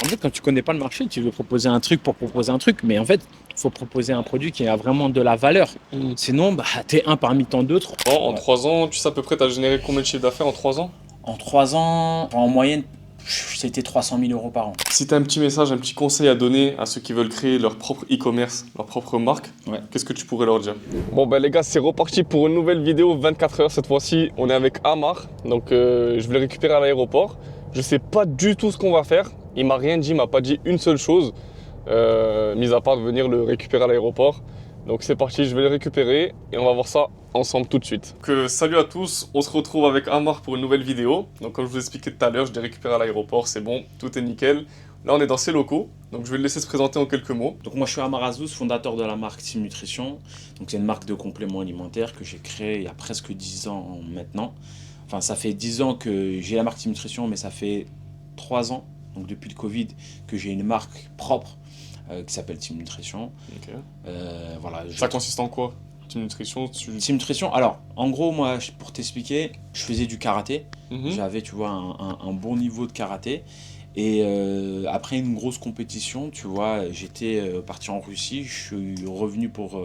En fait, quand tu connais pas le marché, tu veux proposer un truc pour proposer un truc, mais en fait, il faut proposer un produit qui a vraiment de la valeur. Mm. Sinon, bah, t'es un parmi tant d'autres. En Ouais. 3 ans, tu sais à peu près, t'as généré combien de chiffre d'affaires en 3 ans? En 3 ans, en moyenne, c'était 300 000 euros par an. Si t'as un petit message, un petit conseil à donner à ceux qui veulent créer leur propre e-commerce, leur propre marque, Ouais. qu'est-ce que tu pourrais leur dire? Bon ben les gars, c'est reparti pour une nouvelle vidéo 24 heures. Cette fois-ci, on est avec Amar. Donc je vais le récupérer à l'aéroport. Je sais pas du tout ce qu'on va faire. Il m'a rien dit, il m'a pas dit une seule chose, mis à part de venir le récupérer à l'aéroport. Donc c'est parti, je vais le récupérer et on va voir ça ensemble tout de suite. Salut à tous, on se retrouve avec Amar pour une nouvelle vidéo. Donc comme je vous expliquais tout à l'heure, je l'ai récupéré à l'aéroport, c'est bon, tout est nickel. Là on est dans ses locaux, donc je vais le laisser se présenter en quelques mots. Donc moi je suis Amar Azouz, fondateur de la marque Team Nutrition. Donc c'est une marque de compléments alimentaires que j'ai créée il y a presque 10 ans maintenant. Enfin ça fait 10 ans que j'ai la marque Team Nutrition, mais ça fait 3 ans, donc depuis le Covid, que j'ai une marque propre qui s'appelle Team Nutrition. Ok. Voilà, Ça consiste en quoi? Team Nutrition, Team Nutrition, alors en gros moi pour t'expliquer, je faisais du karaté. Mhm. J'avais tu vois un bon niveau de karaté. Et après une grosse compétition, tu vois, j'étais parti en Russie, je suis revenu pour,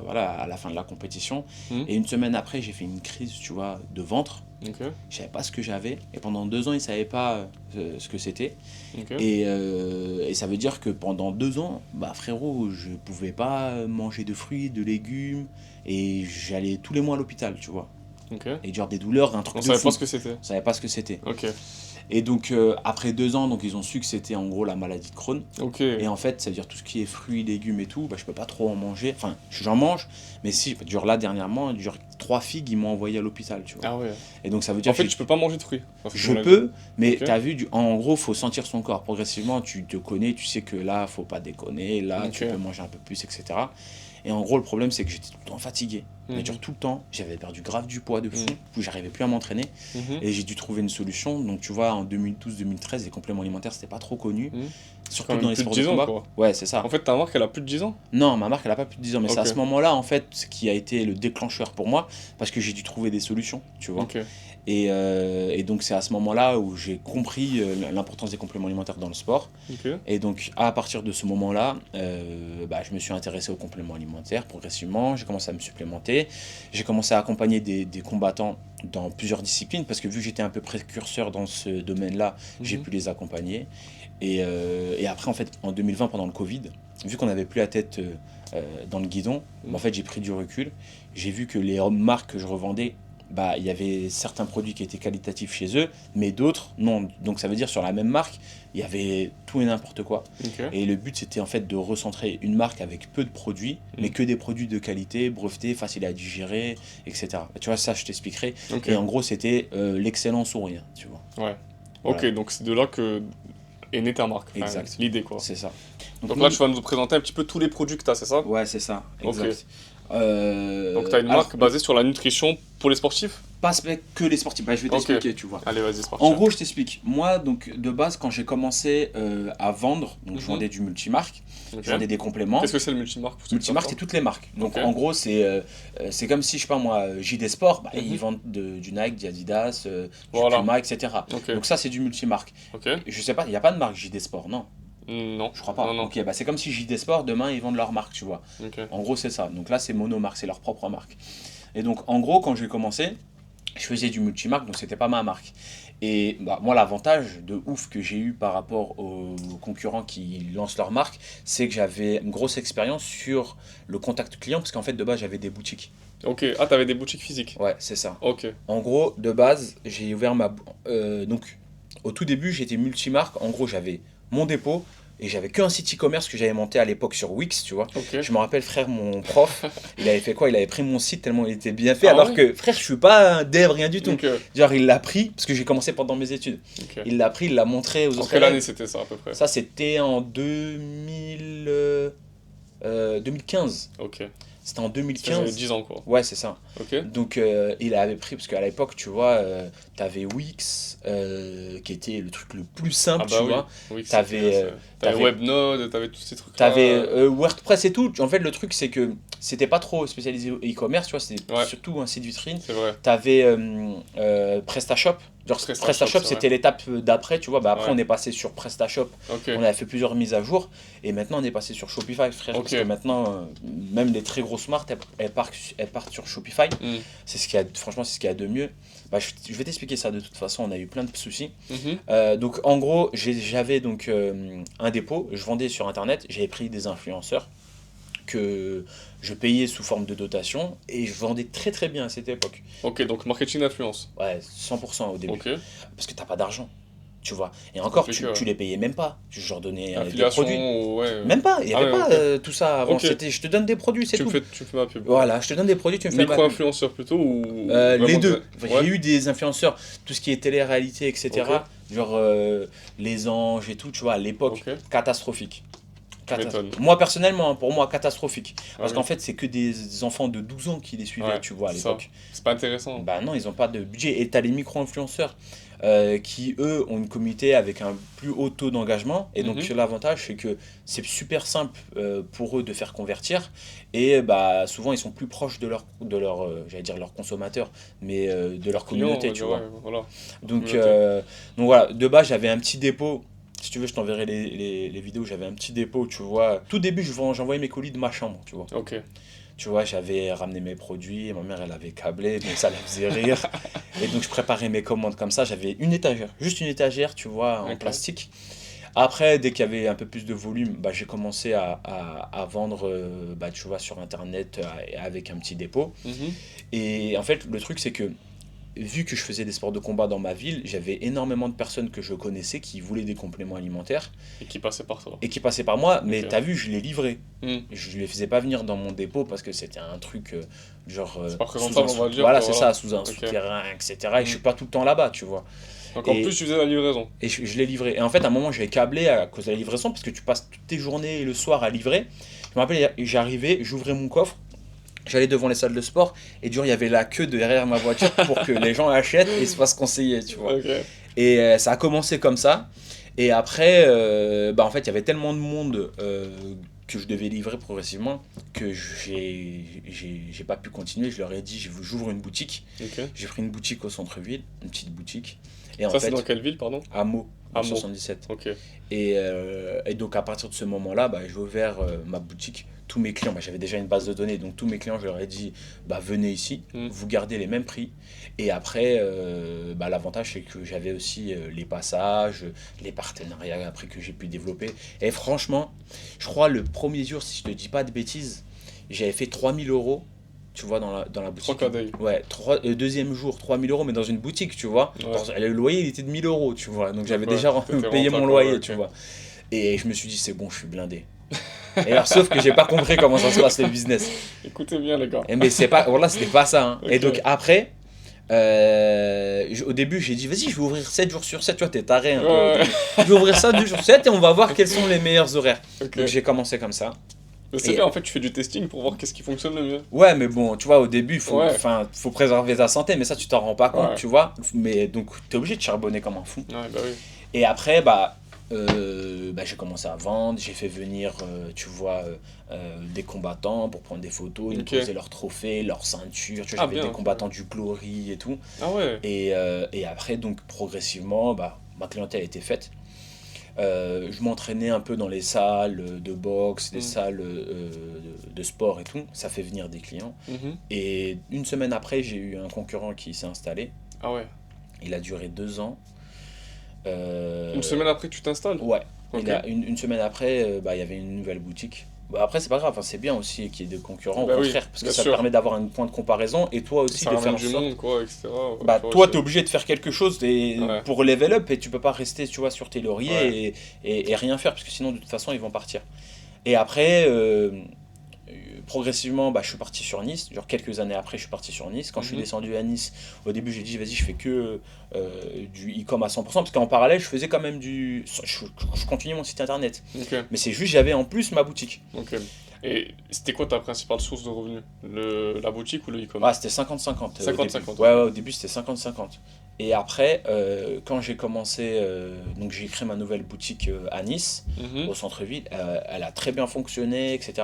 voilà, à la fin de la compétition. Mhm. Et une semaine après, j'ai fait une crise, tu vois, de ventre. Ok. Je savais pas ce que j'avais. Et pendant 2 ans, ils savaient pas ce que c'était. Ok. Et ça veut dire que pendant 2 ans, bah frérot, je pouvais pas manger de fruits, de légumes. Et j'allais tous les mois à l'hôpital, tu vois. Ok. Et genre des douleurs, un truc On de savait fou. pas ce que c'était. Je savais pas ce que c'était. Ok. Et donc après 2 ans, donc ils ont su que c'était en gros la maladie de Crohn. Ok. Et en fait, ça veut dire tout ce qui est fruits, légumes et tout, bah, je peux pas trop en manger. Enfin, j'en mange, mais si, genre là dernièrement, genre 3 figues, ils m'ont envoyé à l'hôpital, tu vois. Ah ouais. Et donc ça veut dire En fait, que tu peux pas manger de fruits. Parce que je on l'a dit. peux, mais Ok. t'as vu, en gros, faut sentir son corps. Progressivement, tu te connais, tu sais que là, faut pas déconner, là, tu Ok. peux manger un peu plus, etc. Et en gros, le problème, c'est que j'étais tout le temps fatigué. Mais Mhm. genre tout le temps, j'avais perdu grave du poids de fou, j'arrivais plus à m'entraîner. Mhm. Et j'ai dû trouver une solution. Donc tu vois, en 2012-2013, les compléments alimentaires, c'était pas trop connu. Mhm. Surtout Quand même dans les plus de sports de 10 ans, combat. quoi. Ouais, c'est ça. En fait, ta marque, elle a plus de 10 ans? Non, ma marque, elle a pas plus de 10 ans. Mais c'est à Ok. ce moment-là, en fait, ce qui a été le déclencheur pour moi. Parce que j'ai dû trouver des solutions, tu vois. Ok. Et donc c'est à ce moment-là où j'ai compris l'importance des compléments alimentaires dans le sport. Ok. Et donc à partir de ce moment-là, je me suis intéressé aux compléments alimentaires progressivement. J'ai commencé à me supplémenter. J'ai commencé à accompagner des combattants dans plusieurs disciplines parce que vu que j'étais un peu précurseur dans ce domaine-là, j'ai Mhm. pu les accompagner. Et après, en fait, en 2020, pendant le Covid, vu qu'on n'avait plus la tête dans le guidon, en fait, j'ai pris du recul. J'ai vu que les marques que je revendais, bah, il y avait certains produits qui étaient qualitatifs chez eux, mais d'autres non. Donc ça veut dire sur la même marque, il y avait tout et n'importe quoi. Ok. Et le but c'était en fait de recentrer une marque avec peu de produits, mais que des produits de qualité, brevetés, faciles à digérer, etc. Tu vois, ça je t'expliquerai. Ok. Et en gros c'était l'excellence ou rien, tu vois. Ouais. Voilà. Ok, donc c'est de là que est née ta marque. Enfin, Exact. l'idée, quoi. C'est ça. Donc là, tu vas nous présenter un petit peu tous les produits que tu as, c'est ça? Ouais, c'est ça. Ok. Exact. Donc tu as une Alors, marque basée sur la nutrition pour les sportifs? pas que les sportifs. Bah, je vais t'expliquer, tu vois. Allez, vas-y, c'est parti. En gros, je t'explique. Moi, donc, de base, quand j'ai commencé à vendre, donc je Mhm. vendais du multimarque, Ok. je vendais des compléments. Qu'est-ce que c'est le multimarque pour ceux qui Multimarque, savent c'est toutes les marques. Donc, Ok. en gros, c'est comme si, je sais pas moi, JD Sport, bah, Mhm. ils vendent du Nike, du Adidas, du Voilà. Puma, etc. Ok. Donc, ça, c'est du multimarque. Ok. Je sais pas, il n'y a pas de marque JD Sport, non? Non. Je crois pas. Non, non. Ok, bah, c'est comme si JD Sport, demain, ils vendent leur marque, tu vois. Ok. En gros, c'est ça. Donc là, c'est monomarque, c'est leur propre marque. Et donc, en gros, quand j'ai commencé, je faisais du multimarque, donc c'était pas ma marque. Et bah, moi, l'avantage de ouf que j'ai eu par rapport aux concurrents qui lancent leur marque, c'est que j'avais une grosse expérience sur le contact client, parce qu'en fait, de base, j'avais des boutiques. Ok. Ah, t'avais des boutiques physiques? Ouais, c'est ça. Ok. En gros, de base, j'ai ouvert donc, au tout début, j'étais multimarque. En gros, j'avais mon dépôt et j'avais qu'un site e-commerce que j'avais monté à l'époque sur Wix, tu vois. Ok. Je me rappelle, frère, mon prof, il avait fait quoi? Il avait pris mon site tellement il était bien fait, Ah alors ouais que, frère, je suis pas un dev, rien du tout. Ok. Genre, il l'a pris, parce que j'ai commencé pendant mes études. Ok. Il l'a pris, il l'a montré aux En autres quelle élèves. année c'était ça, à peu près? Ça, c'était en 2015. Ok. C'était en J'avais 2015. 10 ans, quoi. Ouais, c'est ça. Ok. Donc il avait pris, parce qu'à l'époque, tu vois, t'avais Wix, qui était le truc le plus simple, Ah bah tu oui. vois. Oui, T'avais, t'avais t'avais- Webnode, t'avais tous ces trucs-là. T'avais WordPress et tout. En fait, le truc, c'est que c'était pas trop spécialisé e-commerce, tu vois, c'était Ouais. surtout un site vitrine. C'est vrai. T'avais PrestaShop, Genre PrestaShop, PrestaShop, c'est c'était l'étape d'après, tu vois. Bah, après, Ouais. on est passé sur PrestaShop. Ok. On avait fait plusieurs mises à jour. Et maintenant, on est passé sur Shopify, frère. Ok. Parce que maintenant, même les très grosses marques, elles partent sur Shopify. Hmm. C'est ce qu'il y a, franchement, c'est ce qu'il y a de mieux. Bah, je vais t'expliquer ça de toute façon. On a eu plein de soucis. Mhm. Donc, en gros, j'avais donc un dépôt. Je vendais sur Internet. J'avais pris des influenceurs que je payais sous forme de dotation. Et je vendais très très bien à cette époque. Ok, donc marketing d'influence. Ouais, 100% au début. Ok. Parce que t'as pas d'argent, tu vois. Et encore, Compliqué, ouais. tu les payais même pas. Je leur donnais des Affiliation, produits. ouais. Même pas, il n'y Ah avait ouais, pas ok. tout ça avant. Ok. C'était je te donne des produits, c'est tout. Tu me fais ma pub. Voilà, je te donne des produits, tu me fais ma pub. Micro-influenceur plutôt ou Les vraiment deux. des- J'ai eu des influenceurs, tout ce qui est télé-réalité, etc. Ok. Genre les anges et tout, tu vois, à l'époque, Ok. catastrophique. Tu m'étonnes. Moi, personnellement, hein, pour moi, catastrophique. Parce Ah qu'en oui. fait, c'est que des enfants de 12 ans qui les suivaient, Ouais, tu vois, à c'est ça. l'époque. C'est pas intéressant. Bah non, ils n'ont pas de budget. Et tu as les micro-influenceurs qui, eux, ont une communauté avec un plus haut taux d'engagement. Et donc, Mhm. l'avantage, c'est que c'est super simple pour eux de faire convertir. Et bah, souvent, ils sont plus proches de leur j'allais dire leur consommateur, mais de leur Client, communauté, on va tu dire, vois. ouais, voilà. Donc, Communauté. donc voilà, de base, j'avais un petit dépôt. Si tu veux, je t'enverrai les vidéos. J'avais un petit dépôt, tu vois. Tout début, j'envoyais mes colis de ma chambre, tu vois. Ok. Tu vois, j'avais ramené mes produits, ma mère elle avait câblé, mais ça la faisait rire. Et donc je préparais mes commandes comme ça, j'avais une étagère, juste une étagère, tu vois, en Ok. plastique. Après, dès qu'il y avait un peu plus de volume, bah, j'ai commencé à vendre, bah, tu vois, sur Internet avec un petit dépôt. Mhm. Et en fait, le truc c'est que vu que je faisais des sports de combat dans ma ville, j'avais énormément de personnes que je connaissais qui voulaient des compléments alimentaires Et qui passait par toi. et qui passaient par moi, mais Ok. t'as vu, je les livrais. Hmm. Je les faisais pas venir dans mon dépôt parce que c'était un truc genre C'est pas sous présentable, un on va dire, voilà quoi, c'est voilà. ça, sous un Ok. souterrain, etc. Et je suis Mm. pas tout le temps là-bas, tu vois. Donc en Et, plus, tu faisais la livraison. et je l'ai livré. Et en fait, à un moment, j'avais câblé à cause de la livraison parce que tu passes toutes tes journées le soir à livrer. Je me rappelle, j'arrivais, j'ouvrais mon coffre. J'allais devant les salles de sport et il y avait la queue derrière ma voiture pour que les gens achètent et se fassent conseiller, tu vois. Ok. Et ça a commencé comme ça. Et après, bah en fait, il y avait tellement de monde que je devais livrer progressivement que j'ai pas pu continuer. Je leur ai dit, j'ouvre une boutique. Ok. J'ai pris une boutique au centre-ville, une petite boutique. Et en Ça, c'est fait, dans quelle ville, pardon? à Meaux, en À Meaux. 77. Ok. Et donc à partir de ce moment-là, bah, j'ai ouvert ma boutique. Tous mes clients, bah, j'avais déjà une base de données, donc tous mes clients, je leur ai dit, bah, venez ici, Mm. vous gardez les mêmes prix. Et après, bah, l'avantage, c'est que j'avais aussi les passages, les partenariats après que j'ai pu développer. Et franchement, je crois le premier jour, si je te dis pas de bêtises, j'avais fait 3000 €. Tu vois, dans la boutique. 3K d'œil. Ouais, deuxième jour, 3000 €, mais dans une boutique, tu vois. Ouais. Le loyer, il était de 1000 €, tu vois. Donc j'avais Ouais, déjà t'étais payé mon rentable, loyer, ouais, tu ok. vois. Et je me suis dit, c'est bon, je suis blindé. Et alors, sauf que j'ai pas compris comment ça se passe le business. Écoutez bien, les gars. Mais c'est pas, voilà, c'était pas ça. Hein. Et Ok. donc après, au début, j'ai dit, vas-y, je vais ouvrir 7 jours sur 7. Tu vois, t'es taré un peu. Ouais. Je vais ouvrir ça 2 jours sur 7 et on va voir quels sont les meilleurs horaires. Ok. Donc j'ai commencé comme ça. Mais c'est Et- bien, en fait, tu fais du testing pour voir qu'est-ce qui fonctionne le mieux. Ouais, mais bon, tu vois, au début, Ouais. faut préserver ta santé, mais ça, tu t'en rends pas compte, Ouais. tu vois. Mais donc, t'es obligé de charbonner comme un fou. Ouais, bah oui. Et après, bah, j'ai commencé à vendre, j'ai fait venir, tu vois, des combattants pour prendre des photos, ils me Ok. posaient leurs trophées, leurs ceintures, tu vois, Ah, j'avais bien, des ok. combattants du Glory et tout. Ah ouais. Et après, donc, progressivement, bah, ma clientèle était faite. Je m'entraînais un peu dans les salles de boxe, des Mm. salles de sport et tout, ça fait venir des clients. Mhm. Et une semaine après, j'ai eu un concurrent qui s'est installé, Ah ouais. il a duré 2 ans. Une semaine après, tu t'installes? Ouais. Ok. Une semaine après, bah, il y avait une nouvelle boutique. Bah, après, c'est pas grave, hein, c'est bien aussi qu'il y ait des concurrents, Bah au oui, contraire, parce que bien ça sûr. permet d'avoir un point de comparaison et toi aussi Ça de ramène faire en du sorte. monde, quoi, etc. Bah, Tu vois, toi, c'est- t'es obligé de faire quelque chose Ouais. pour level up et tu peux pas rester, tu vois, sur tes lauriers Ouais. et rien faire, parce que sinon, de toute façon, ils vont partir. Et après, progressivement, bah, je suis parti sur Nice. Genre quelques années après, je suis parti sur Nice. Quand je suis Mhm. descendu à Nice, au début, j'ai dit, vas-y, je fais que du e-com à 100%, parce qu'en parallèle, je faisais quand même je continuais mon site internet. Ok, Mais c'est juste, j'avais en plus ma boutique. ok. Et c'était quoi ta principale source de revenus? La boutique ou le e-com? Ah, c'était 50-50. 50-50, Ouais, ok. ouais, au début, c'était 50-50. Et après, quand j'ai commencé, donc j'ai créé ma nouvelle boutique à Nice, Mhm. au centre-ville, elle a très bien fonctionné, etc.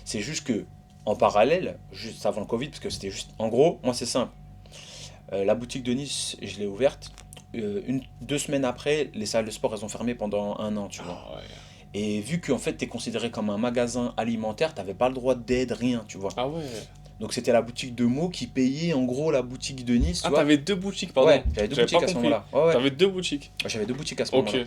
C'est juste que, en parallèle, juste avant le Covid, parce que c'était juste. En gros, moi, c'est simple. La boutique de Nice, je l'ai ouverte. 2 semaines après, les salles de sport, elles ont fermé pendant 1 an, tu vois. Ah ouais. Et vu qu'en fait, tu es considéré comme un magasin alimentaire, tu n'avais pas le droit d'aide, rien, tu vois. Ah ouais. Donc c'était la boutique de Meaux qui payait en gros la boutique de Nice, tu Ah, vois. t'avais deux boutiques, pardon. Ouais, j'avais 2 J'avais boutiques pas à ce compris. moment-là. Ouais, ouais. T'avais deux boutiques. J'avais 2 boutiques à ce Ok. moment-là.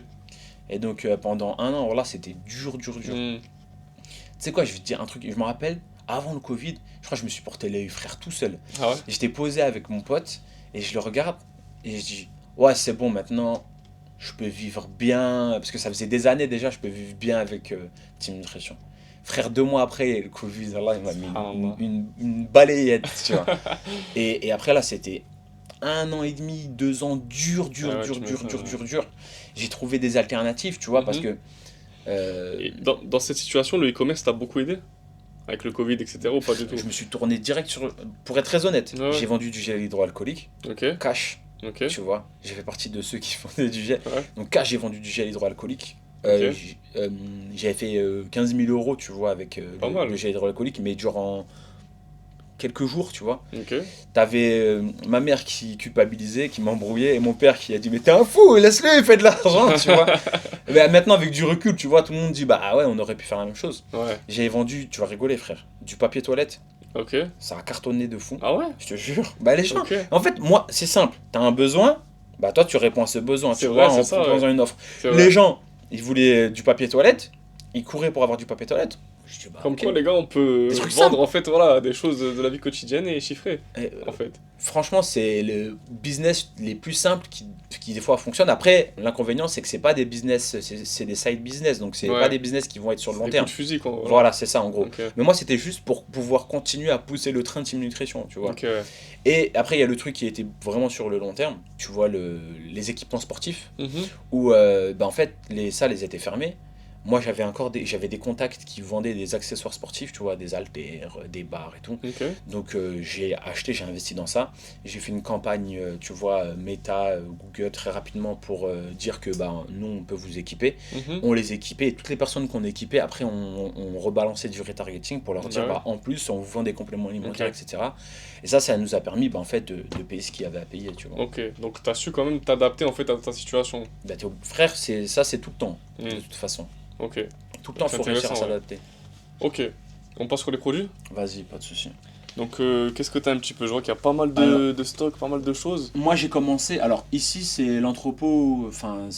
Et donc pendant 1 an, alors là, c'était dur, dur, dur. Hmm. Tu sais quoi, je vais te dire un truc, je me rappelle, avant le Covid, je crois que je me suis porté l'œil frère tout seul. Ah ouais. J'étais posé avec mon pote et je le regarde et je dis, ouais, c'est bon, maintenant, je peux vivre bien, parce que ça faisait des années déjà, je peux vivre bien avec Team Nutrition. Frère, 2 mois après, le Covid, Allah, il m'a mis Subhanallah. une balayette, tu vois. Et après, là, c'était 1 an et demi, 2 ans, dur, dur, Ah ouais, dur, tu dur, m'étonnes, dur, ouais. dur, dur. J'ai trouvé des alternatives, tu vois, parce Mhm. que Et dans cette situation, le e-commerce t'a beaucoup aidé? Avec le Covid, etc. ou pas du tout? je me suis tourné direct sur... Pour être très honnête, Ouais, ouais. j'ai vendu du gel hydroalcoolique, Ok, cash, ok. tu vois. J'ai fait partie de ceux qui vendaient du gel. Ouais, Donc cash, j'ai vendu du gel hydroalcoolique. ok. J'avais fait 15 000 euros, tu vois, avec Pas le mal. gel hydroalcoolique, mais durant quelques jours, tu vois. Ok. T'avais ma mère qui culpabilisait, qui m'embrouillait, et mon père qui a dit mais t'es un fou, laisse-le, il fait de l'argent, tu vois. Et ben, maintenant avec du recul, tu vois, tout le monde dit bah ouais, on aurait pu faire la même chose. Ouais, J'ai vendu, tu vas rigoler frère, du papier toilette, ok. ça a cartonné de fou, Ah ouais? je te jure. Bah les gens, Ok. en fait moi c'est simple, t'as un besoin, bah toi tu réponds à ce besoin, C'est tu vrai, vois, c'est en ça, ouais. proposant une offre. C'est Les vrai. gens, ils voulaient du papier toilette, ils couraient pour avoir du papier toilette. Je dis bah Comme ok, quoi, les gars, on peut des trucs vendre simples. en fait, voilà, des choses de la vie quotidienne et chiffrer, Et, en fait. franchement, c'est le business les plus simples qui des fois fonctionnent. Après, l'inconvénient, c'est que c'est pas des business, c'est des side business, donc c'est pas Ouais. des business qui vont être sur le C'est long des terme. coups de fusil, quoi. Voilà, c'est ça en gros. Ok. Mais moi, c'était juste pour pouvoir continuer à pousser le train de Team Nutrition, tu vois. Ok, ouais. Et après, il y a le truc qui était vraiment sur le long terme. Tu vois, les équipements sportifs, Mhm. où bah, en fait, les salles, elles étaient fermées. Moi, j'avais des contacts qui vendaient des accessoires sportifs, tu vois, des haltères, des barres et tout. Ok. Donc j'ai investi dans ça. J'ai fait une campagne, tu vois, Meta, Google très rapidement pour dire que bah, nous, on peut vous équiper. Mhm. On les équipait et toutes les personnes qu'on équipait, après, on rebalançait du retargeting pour leur dire, Bah ouais. bah, en plus, on vous vend des compléments alimentaires, Ok. etc. Et ça nous a permis, bah, en fait, de payer ce qu'il y avait à payer, tu vois. Ok. Donc, t'as su quand même t'adapter en fait à ta situation. Bah, frère, c'est tout le temps, de Hmm. toute façon. Ok. Tout le temps, il C'est faut réussir à intéressant, ouais. s'adapter. Ok. On passe sur les produits? Vas-y, pas de souci. Donc, qu'est-ce que t'as un petit peu? Je vois qu'il y a pas mal Alors- de stocks, pas mal de choses. Moi j'ai commencé, alors ici c'est l'entrepôt enfin,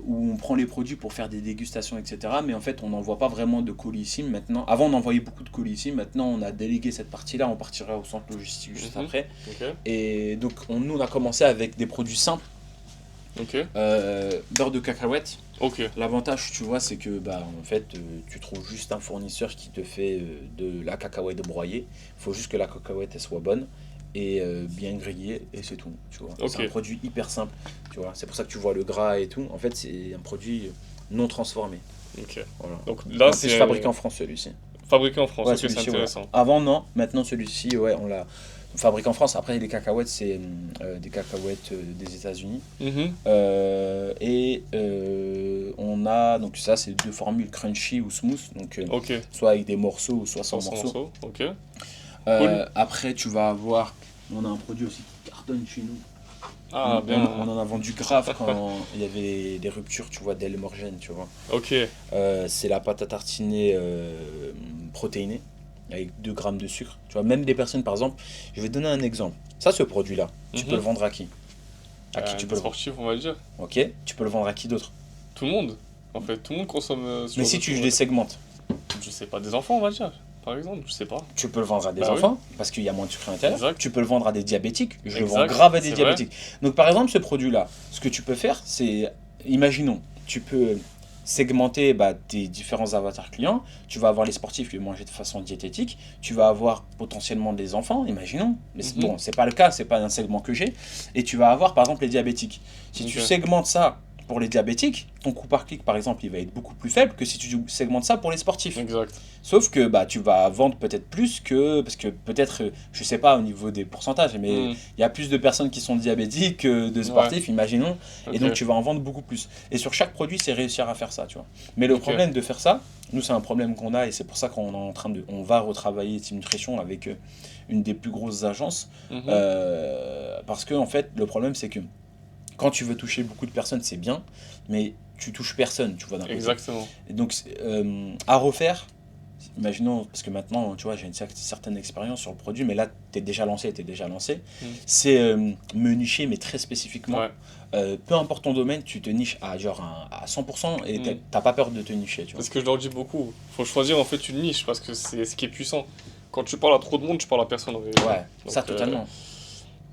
où on prend les produits pour faire des dégustations, etc. Mais en fait on n'envoie pas vraiment de colis ici maintenant. Avant on envoyait beaucoup de colis ici, maintenant on a délégué cette partie-là, on partira au centre logistique juste Mhm. après. Ok. Et donc nous on a commencé avec des produits simples, Ok. beurre de cacahuète. Ok. L'avantage tu vois c'est que bah, en fait tu trouves juste un fournisseur qui te fait de la cacahuète broyée. Il faut juste que la cacahuète elle soit bonne et bien grillée et c'est tout, tu vois. Ok. C'est un produit hyper simple, tu vois. C'est pour ça que tu vois le gras et tout. En fait c'est un produit non transformé. Ok. Voilà. Donc là, En plus c'est fabriqué en France celui-ci. fabriqué en France. Ouais, Ok, c'est celui-ci, ouais. intéressant. Avant non, maintenant celui-ci ouais on l'a fabriqué en France. Après les cacahuètes c'est des cacahuètes des États-Unis. Mhm. On a donc ça c'est deux formules crunchy ou smooth donc Ok. soit avec des morceaux ou soit sans 500 morceaux. morceaux. Ok. Après tu vas avoir on a un produit aussi qui cartonne chez nous. Ah, bien. On en a vendu grave quand il y avait des ruptures tu vois d'hémorragie, tu vois. Ok. C'est la pâte à tartiner protéinée avec 2 grammes de sucre. Tu vois, même des personnes par exemple, je vais te donner un exemple. Ça ce produit là, tu Mhm. peux le vendre à qui? À qui tu Des peux le vendre? sportifs, on va dire. Ok, tu peux le vendre à qui d'autre? Tout le monde. En fait, tout le monde consomme. Mais si tu les segmentes, Je sais pas, des enfants, on va dire. Par exemple, je sais pas. tu peux le vendre à des Bah oui. enfants parce qu'il y a moins de sucre à l'intérieur. Exact. Tu peux le vendre à des diabétiques. Je le vends Exact, grave à des c'est diabétiques. Donc par exemple, ce produit-là, ce que tu peux faire, c'est, imaginons, tu peux segmenter bah, tes différents avatars clients. Tu vas avoir les sportifs qui vont manger de façon diététique. Tu vas avoir potentiellement des enfants, imaginons. Mais Mhm. bon, c'est pas le cas, c'est pas un segment que j'ai. Et tu vas avoir par exemple les diabétiques. Si tu Ok. segmentes ça pour les diabétiques, ton coût par clic par exemple, il va être beaucoup plus faible que si tu segmentes ça pour les sportifs. Exact. Sauf que bah, tu vas vendre peut-être plus que. Parce que peut-être, je sais pas au niveau des pourcentages, mais Hmm. il y a plus de personnes qui sont diabétiques que de sportifs, imaginons. Et Ok. donc tu vas en vendre beaucoup plus. Et sur chaque produit, c'est réussir à faire ça, tu vois. Mais le Ok. problème de faire ça, nous, c'est un problème qu'on a et c'est pour ça qu'on est en train de. On va retravailler Team Nutrition avec une des plus grosses agences. Mhm. Parce que, en fait, le problème, c'est que Quand tu veux toucher beaucoup de personnes, c'est bien, mais tu touches personne, tu vois, d'un côté. Exactement. Et donc, à refaire, imaginons, parce que maintenant, tu vois, j'ai une certaine expérience sur le produit, mais là, t'es déjà lancé, c'est me nicher, mais très spécifiquement. Ouais. Peu importe ton domaine, tu te niches à genre à 100% et t'as pas peur de te nicher, tu vois. C'est ce que je leur dis beaucoup. Faut choisir en fait une niche parce que c'est ce qui est puissant. Quand tu parles à trop de monde, tu parles à personne en réalité. Ouais, Donc, ça totalement.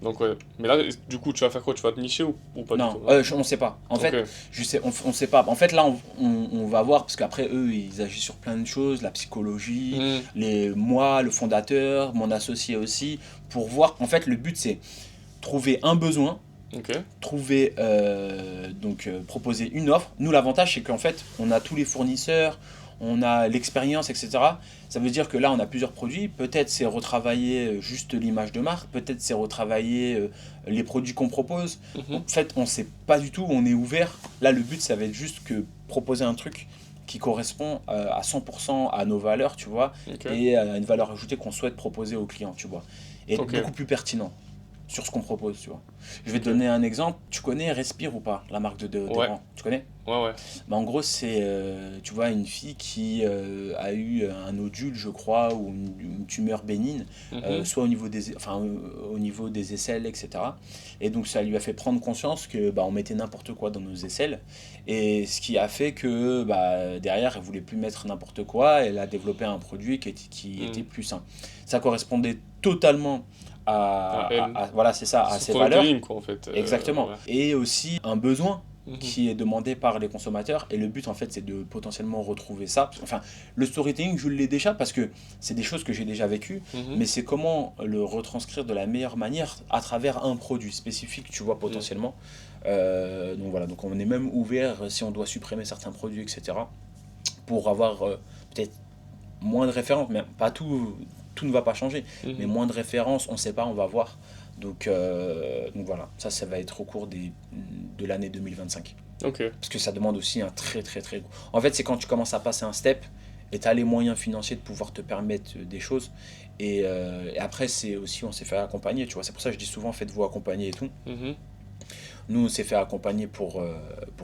Donc ouais. Mais là, du coup, tu vas faire quoi? Tu vas te nicher ou pas Non, du tout? Hein. on sait pas. En fait, Ok. on sait pas. En fait, là, on va voir, parce qu'après, eux, ils agissent sur plein de choses, la psychologie, moi, le fondateur, mon associé aussi, pour voir. En fait, le but, c'est trouver un besoin, Ok. trouver, proposer une offre. Nous, l'avantage, c'est qu'en fait, on a tous les fournisseurs, on a l'expérience, etc. Ça veut dire que là, on a plusieurs produits. Peut-être c'est retravailler juste l'image de marque, peut-être c'est retravailler les produits qu'on propose. Mhm. En fait, on ne sait pas du tout, on est ouvert. Là, le but, ça va être juste que proposer un truc qui correspond à 100% à nos valeurs, tu vois, Ok. et à une valeur ajoutée qu'on souhaite proposer aux clients, tu vois. Et être Ok. beaucoup plus pertinent sur ce qu'on propose, tu vois. Je vais te Ok. donner un exemple. Tu connais Respire ou pas, la marque de déodorant? Tu connais? Ouais. Bah, en gros, c'est, tu vois, une fille qui a eu un nodule, je crois, ou une tumeur bénigne, Mhm. soit au niveau des aisselles, etc. Et donc, ça lui a fait prendre conscience que bah, on mettait n'importe quoi dans nos aisselles. Et ce qui a fait que bah, derrière, elle voulait plus mettre n'importe quoi. Elle a développé un produit qui était plus sain. Ça correspondait totalement À elle. voilà, c'est ça, à Sur ses ton valeurs. upselling, quoi, en fait. Exactement. Ouais. Et aussi un besoin Mhm. qui est demandé par les consommateurs. Et le but, en fait, c'est de potentiellement retrouver ça. Enfin, le storytelling, je l'ai déjà parce que c'est des choses que j'ai déjà vécues, Mhm. mais c'est comment le retranscrire de la meilleure manière à travers un produit spécifique, tu vois, potentiellement. Donc voilà, donc on est même ouvert si on doit supprimer certains produits, etc. pour avoir peut-être moins de références, mais pas tout, tout ne va pas changer, mais Mhm. moins de références, on ne sait pas, on va voir. Donc voilà, ça va être au cours de l'année 2025. Ok. Parce que ça demande aussi un très très très gros. En fait, c'est quand tu commences à passer un step et tu as les moyens financiers de pouvoir te permettre des choses. Et après, c'est aussi, on s'est fait accompagner, tu vois. C'est pour ça que je dis souvent, faites-vous accompagner et tout. Mhm. Nous, on s'est fait accompagner pour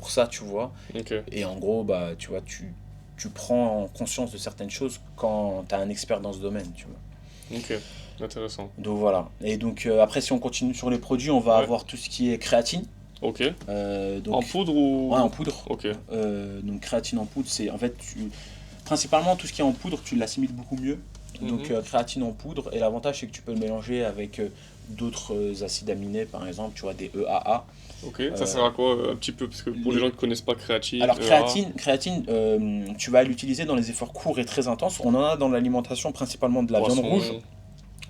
ça, tu vois. Ok. Et en gros, bah, tu vois, tu prends conscience de certaines choses quand tu as un expert dans ce domaine, tu vois. Ok. Intéressant. Donc voilà. Et donc après, si on continue sur les produits, on va Ouais. avoir tout ce qui est créatine. Ok. Donc, En poudre ou... ouais, en poudre. Ok. Donc créatine en poudre, c'est en fait, principalement tout ce qui est en poudre, tu l'assimiles beaucoup mieux. Donc Mhm. créatine en poudre. Et l'avantage, c'est que tu peux le mélanger avec d'autres acides aminés, par exemple, tu vois, des EAA. Ok. Ça sert à quoi un petit peu? Parce que pour les gens qui ne connaissent pas créatine, Alors EA. créatine tu vas l'utiliser dans les efforts courts et très intenses. On en a dans l'alimentation, principalement de la viande rouge. Poisson.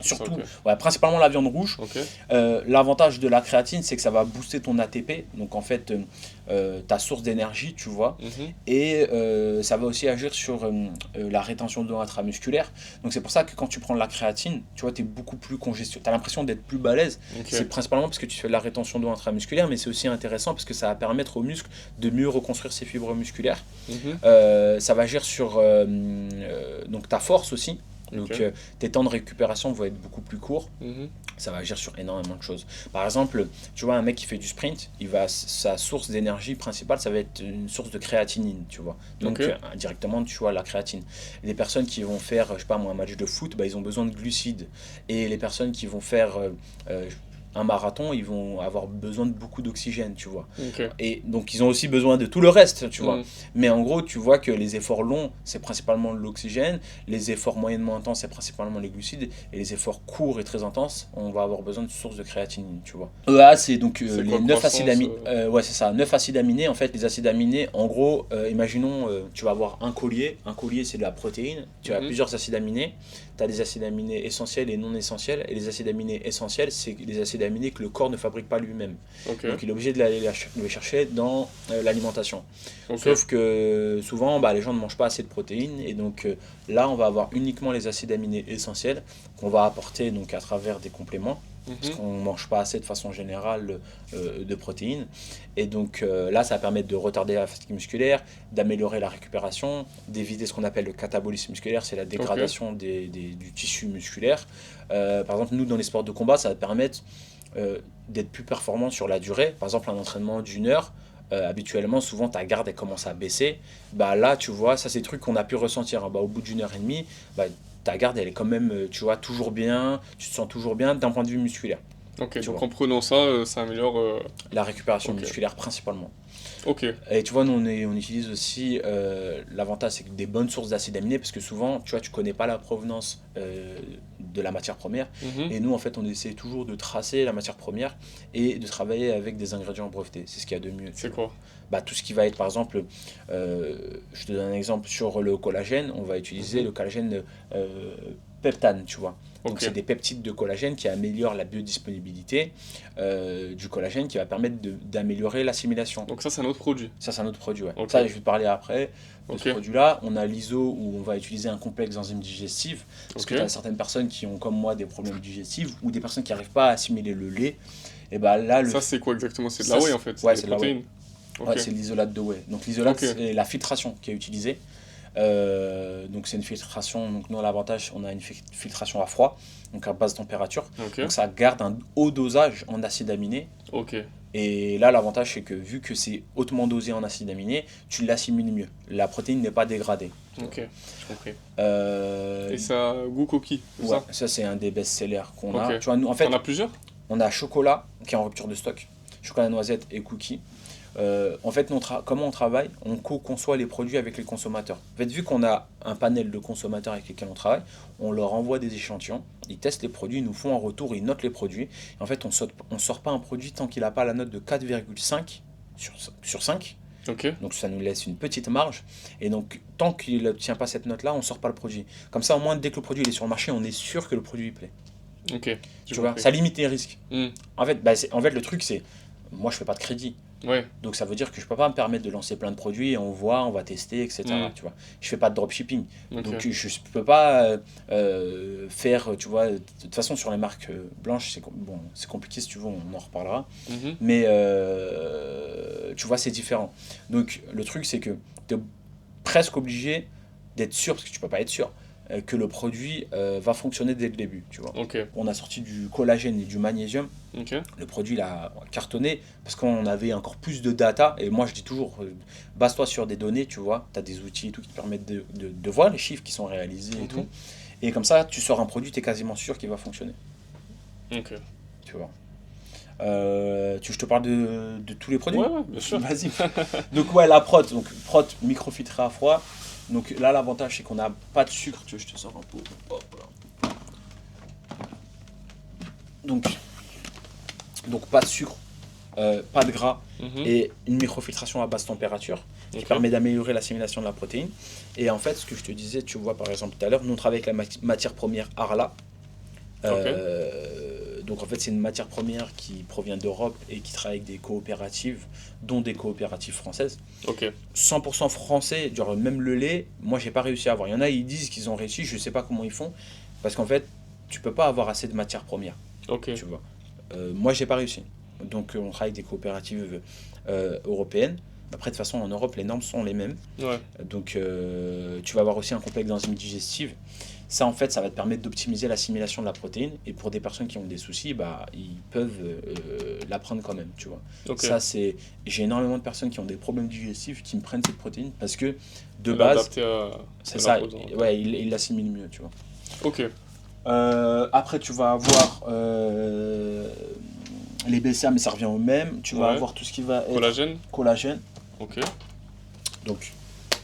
Ça, Surtout, ok. ouais, principalement la viande rouge. Ok. L'avantage de la créatine, c'est que ça va booster ton ATP, donc en fait ta source d'énergie, tu vois, Mhm. et ça va aussi agir sur la rétention d'eau intramusculaire. Donc c'est pour ça que quand tu prends de la créatine, tu vois, tu es beaucoup plus congestionné, tu as l'impression d'être plus balèze. Ok. C'est principalement parce que tu fais de la rétention d'eau intramusculaire, mais c'est aussi intéressant parce que ça va permettre aux muscles de mieux reconstruire ses fibres musculaires. Mhm. Ça va agir sur donc ta force aussi. Donc Ok. tes temps de récupération vont être beaucoup plus courts. Mhm. Ça va agir sur énormément de choses. Par exemple, tu vois, un mec qui fait du sprint, sa source d'énergie principale, ça va être une source de créatinine, tu vois. Donc, Ok. directement, tu vois, la créatine. Les personnes qui vont faire, je sais pas moi, un match de foot, bah, ils ont besoin de glucides. Et les personnes qui vont faire un marathon, ils vont avoir besoin de beaucoup d'oxygène, tu vois. Ok. Et donc, ils ont aussi besoin de tout le reste, tu vois. Mhm. Mais en gros, tu vois que les efforts longs, c'est principalement l'oxygène. Les efforts moyennement intenses, c'est principalement les glucides. Et les efforts courts et très intenses, on va avoir besoin de sources de créatinine, tu vois. EA, c'est donc C'est les quoi, 9 acides croissance aminés. Ouais, c'est ça, 9 acides aminés. En fait, les acides aminés, en gros, imaginons, tu vas avoir un collier. Un collier, c'est de la protéine. Tu as Mhm. plusieurs acides aminés. Tu as des acides aminés essentiels et non essentiels. Et les acides aminés essentiels, c'est les acides aminés que le corps ne fabrique pas lui-même. Ok. Donc, il est obligé de les chercher dans l'alimentation. Ok. Sauf que souvent, bah, les gens ne mangent pas assez de protéines. Et donc là, on va avoir uniquement les acides aminés essentiels qu'on va apporter donc, à travers des compléments. Parce Mhm. qu'on ne mange pas assez de façon générale de protéines. Et donc là, ça va permettre de retarder la fatigue musculaire, d'améliorer la récupération, d'éviter ce qu'on appelle le catabolisme musculaire, c'est la dégradation du tissu musculaire. Par exemple, nous, dans les sports de combat, ça va permettre d'être plus performant sur la durée. Par exemple, un entraînement d'une heure, habituellement, souvent ta garde elle commence à baisser. Bah là, tu vois, ça c'est des trucs qu'on a pu ressentir, hein. Bah, au bout d'une heure et demie, bah, ta garde elle est quand même, tu vois, toujours bien, tu te sens toujours bien d'un point de vue musculaire. Ok, Tu donc vois, en prenant ça, ça améliore. la récupération Ok. musculaire principalement. Ok. Et tu vois, nous on utilise aussi, l'avantage c'est que des bonnes sources d'acides aminés, parce que souvent, tu vois, tu connais pas la provenance de la matière première. Mhm. Et nous, en fait, on essaie toujours de tracer la matière première et de travailler avec des ingrédients brevetés. C'est ce qu'il y a de mieux, tu C'est vois. quoi? Bah, tout ce qui va être, par exemple, je te donne un exemple sur le collagène, on va utiliser Mhm. le collagène peptane, tu vois. Donc, Ok. c'est des peptides de collagène qui améliorent la biodisponibilité du collagène qui va permettre d'améliorer l'assimilation. Donc ça, c'est un autre produit. Ça, c'est un autre produit, ouais. Ok. Ça, je vais te parler après de ce Ok. produit-là. On a l'ISO où on va utiliser un complexe d'enzymes digestives. Parce Ok. que tu as certaines personnes qui ont, comme moi, des problèmes digestifs ou des personnes qui n'arrivent pas à assimiler le lait. Et bah là, Ça, c'est quoi exactement? C'est de la ça, whey en fait, c'est ouais, des c'est de la whey. protéines. Ouais, Ok. c'est l'isolate de whey. Donc l'isolate, Ok. c'est la filtration qui est utilisée. Donc c'est une filtration, donc nous à l'avantage on a une filtration à froid, donc à basse température. Ok. Donc ça garde un haut dosage en acides aminés. Ok. Et là l'avantage c'est que vu que c'est hautement dosé en acides aminés, tu l'assimiles mieux. La protéine n'est pas dégradée. Ok. J'ai compris. Euh, Et ça a goût coquille, c'est ouais, ça? ça c'est un des best-sellers qu'on a. Ok. Tu vois, nous, en T'en fait, as plusieurs? on a chocolat qui est en rupture de stock, chocolat noisette et cookies. En fait, comment on travaille? On co-conçoit les produits avec les consommateurs. En fait, vu qu'on a un panel de consommateurs avec lesquels on travaille, on leur envoie des échantillons, ils testent les produits, ils nous font un retour, ils notent les produits. Et en fait, on sort pas un produit tant qu'il n'a pas la note de 4,5 sur 5. Ok. Donc ça nous laisse une petite marge. Et donc, tant qu'il n'obtient pas cette note-là, on sort pas le produit. Comme ça, au moins, dès que le produit il est sur le marché, on est sûr que le produit il plaît. Ok. J'ai Tu vois, compris. ça limite les risques. Hmm. En fait, le truc, c'est, moi, je fais pas de crédit. Ouais. Donc ça veut dire que je peux pas me permettre de lancer plein de produits et on voit, on va tester, etc. Hmm. Tu vois. Je fais pas de dropshipping. Ok. Donc je peux pas faire, tu vois, de toute façon sur les marques blanches, bon, c'est compliqué si tu veux, on en reparlera. Mhm. Mais tu vois, c'est différent. Donc le truc, c'est que tu es presque obligé d'être sûr, parce que tu peux pas être sûr, que le produit va fonctionner dès le début, tu vois. Ok. On a sorti du collagène et du magnésium. Ok. Le produit il a cartonné parce qu'on avait encore plus de data. Et moi, je dis toujours, base-toi sur des données, tu vois. Tu as des outils et tout qui te permettent de voir les chiffres qui sont réalisés et Mhm. tout. Et comme ça, tu sors un produit, tu es quasiment sûr qu'il va fonctionner, Ok. tu vois. Je te parle de tous les produits? Ouais, ouais, bien sûr. Vas-y. Donc, ouais, la prot. Donc, prot microfiltrée à froid. Donc là, l'avantage, c'est qu'on n'a pas de sucre. Tu veux, je te sors un pot. Hop là. Donc pas de sucre, pas de gras Mhm. et une microfiltration à basse température qui Ok. permet d'améliorer l'assimilation de la protéine. Et en fait, ce que je te disais, tu vois par exemple tout à l'heure, nous on travaille avec la matière première Arla. Ok. Donc en fait, c'est une matière première qui provient d'Europe et qui travaille avec des coopératives, dont des coopératives françaises. Ok. 100% français, genre même le lait, moi j'ai pas réussi à avoir. Il y en a, ils disent qu'ils ont réussi, je sais pas comment ils font, parce qu'en fait, tu peux pas avoir assez de matière première, Ok. tu vois. Moi, j'ai pas réussi. Donc, on travaille avec des coopératives européennes. Après, de toute façon, en Europe, les normes sont les mêmes. Ouais. Donc, tu vas avoir aussi un complexe d'enzymes digestives. Ça, en fait, ça va te permettre d'optimiser l'assimilation de la protéine. Et pour des personnes qui ont des soucis, bah, ils peuvent la prendre quand même, tu vois. Ok. Ça, c'est... J'ai énormément de personnes qui ont des problèmes digestifs qui me prennent cette protéine parce que, de Elle est base, adaptée à c'est la ça. peau, donc. Ouais, ils l'assimilent mieux, tu vois. Ok. Après, tu vas avoir les BCA, mais ça revient au même. Tu vas Ouais. avoir tout ce qui va être Collagène. collagène. Ok. Donc,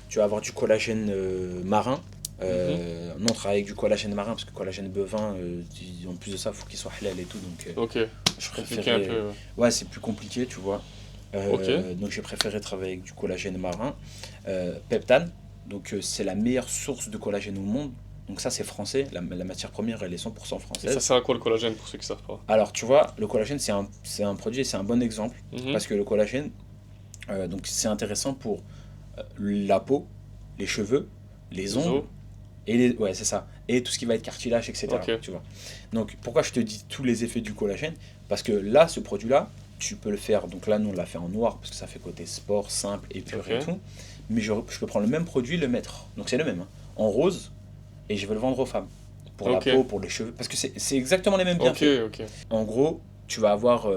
tu vas avoir du collagène marin. Mhm. Nous, on travaille avec du collagène marin parce que collagène bovin, en plus de ça, il faut qu'il soit halal et tout. Donc, Ok. je Compliqué un préférais. peu. Ouais, c'est plus compliqué, tu vois. Ok. Donc, j'ai préféré travailler avec du collagène marin. Peptane. Donc, c'est la meilleure source de collagène au monde. Donc, ça, c'est français. La matière première, elle est 100% Et française. ça sert à quoi le collagène pour ceux qui savent pas? Alors, tu vois, le collagène, c'est un produit et c'est un bon exemple Mhm. parce que le collagène, donc c'est intéressant pour la peau, les cheveux, les Les ongles os. et ouais, c'est ça, et tout ce qui va être cartilage, etc. Ok. Tu vois. Donc, pourquoi je te dis tous les effets du collagène? Parce que là, ce produit-là, tu peux le faire. Donc là, nous, on l'a fait en noir parce que ça fait côté sport, simple, épuré et Ok. tout. Mais je peux prendre le même produit, le mettre. Donc c'est le même, hein, en rose, et je vais le vendre aux femmes. Pour la Ok. peau, pour les cheveux. Parce que c'est exactement les mêmes Ok. bienfaits. Ok. En gros, tu vas avoir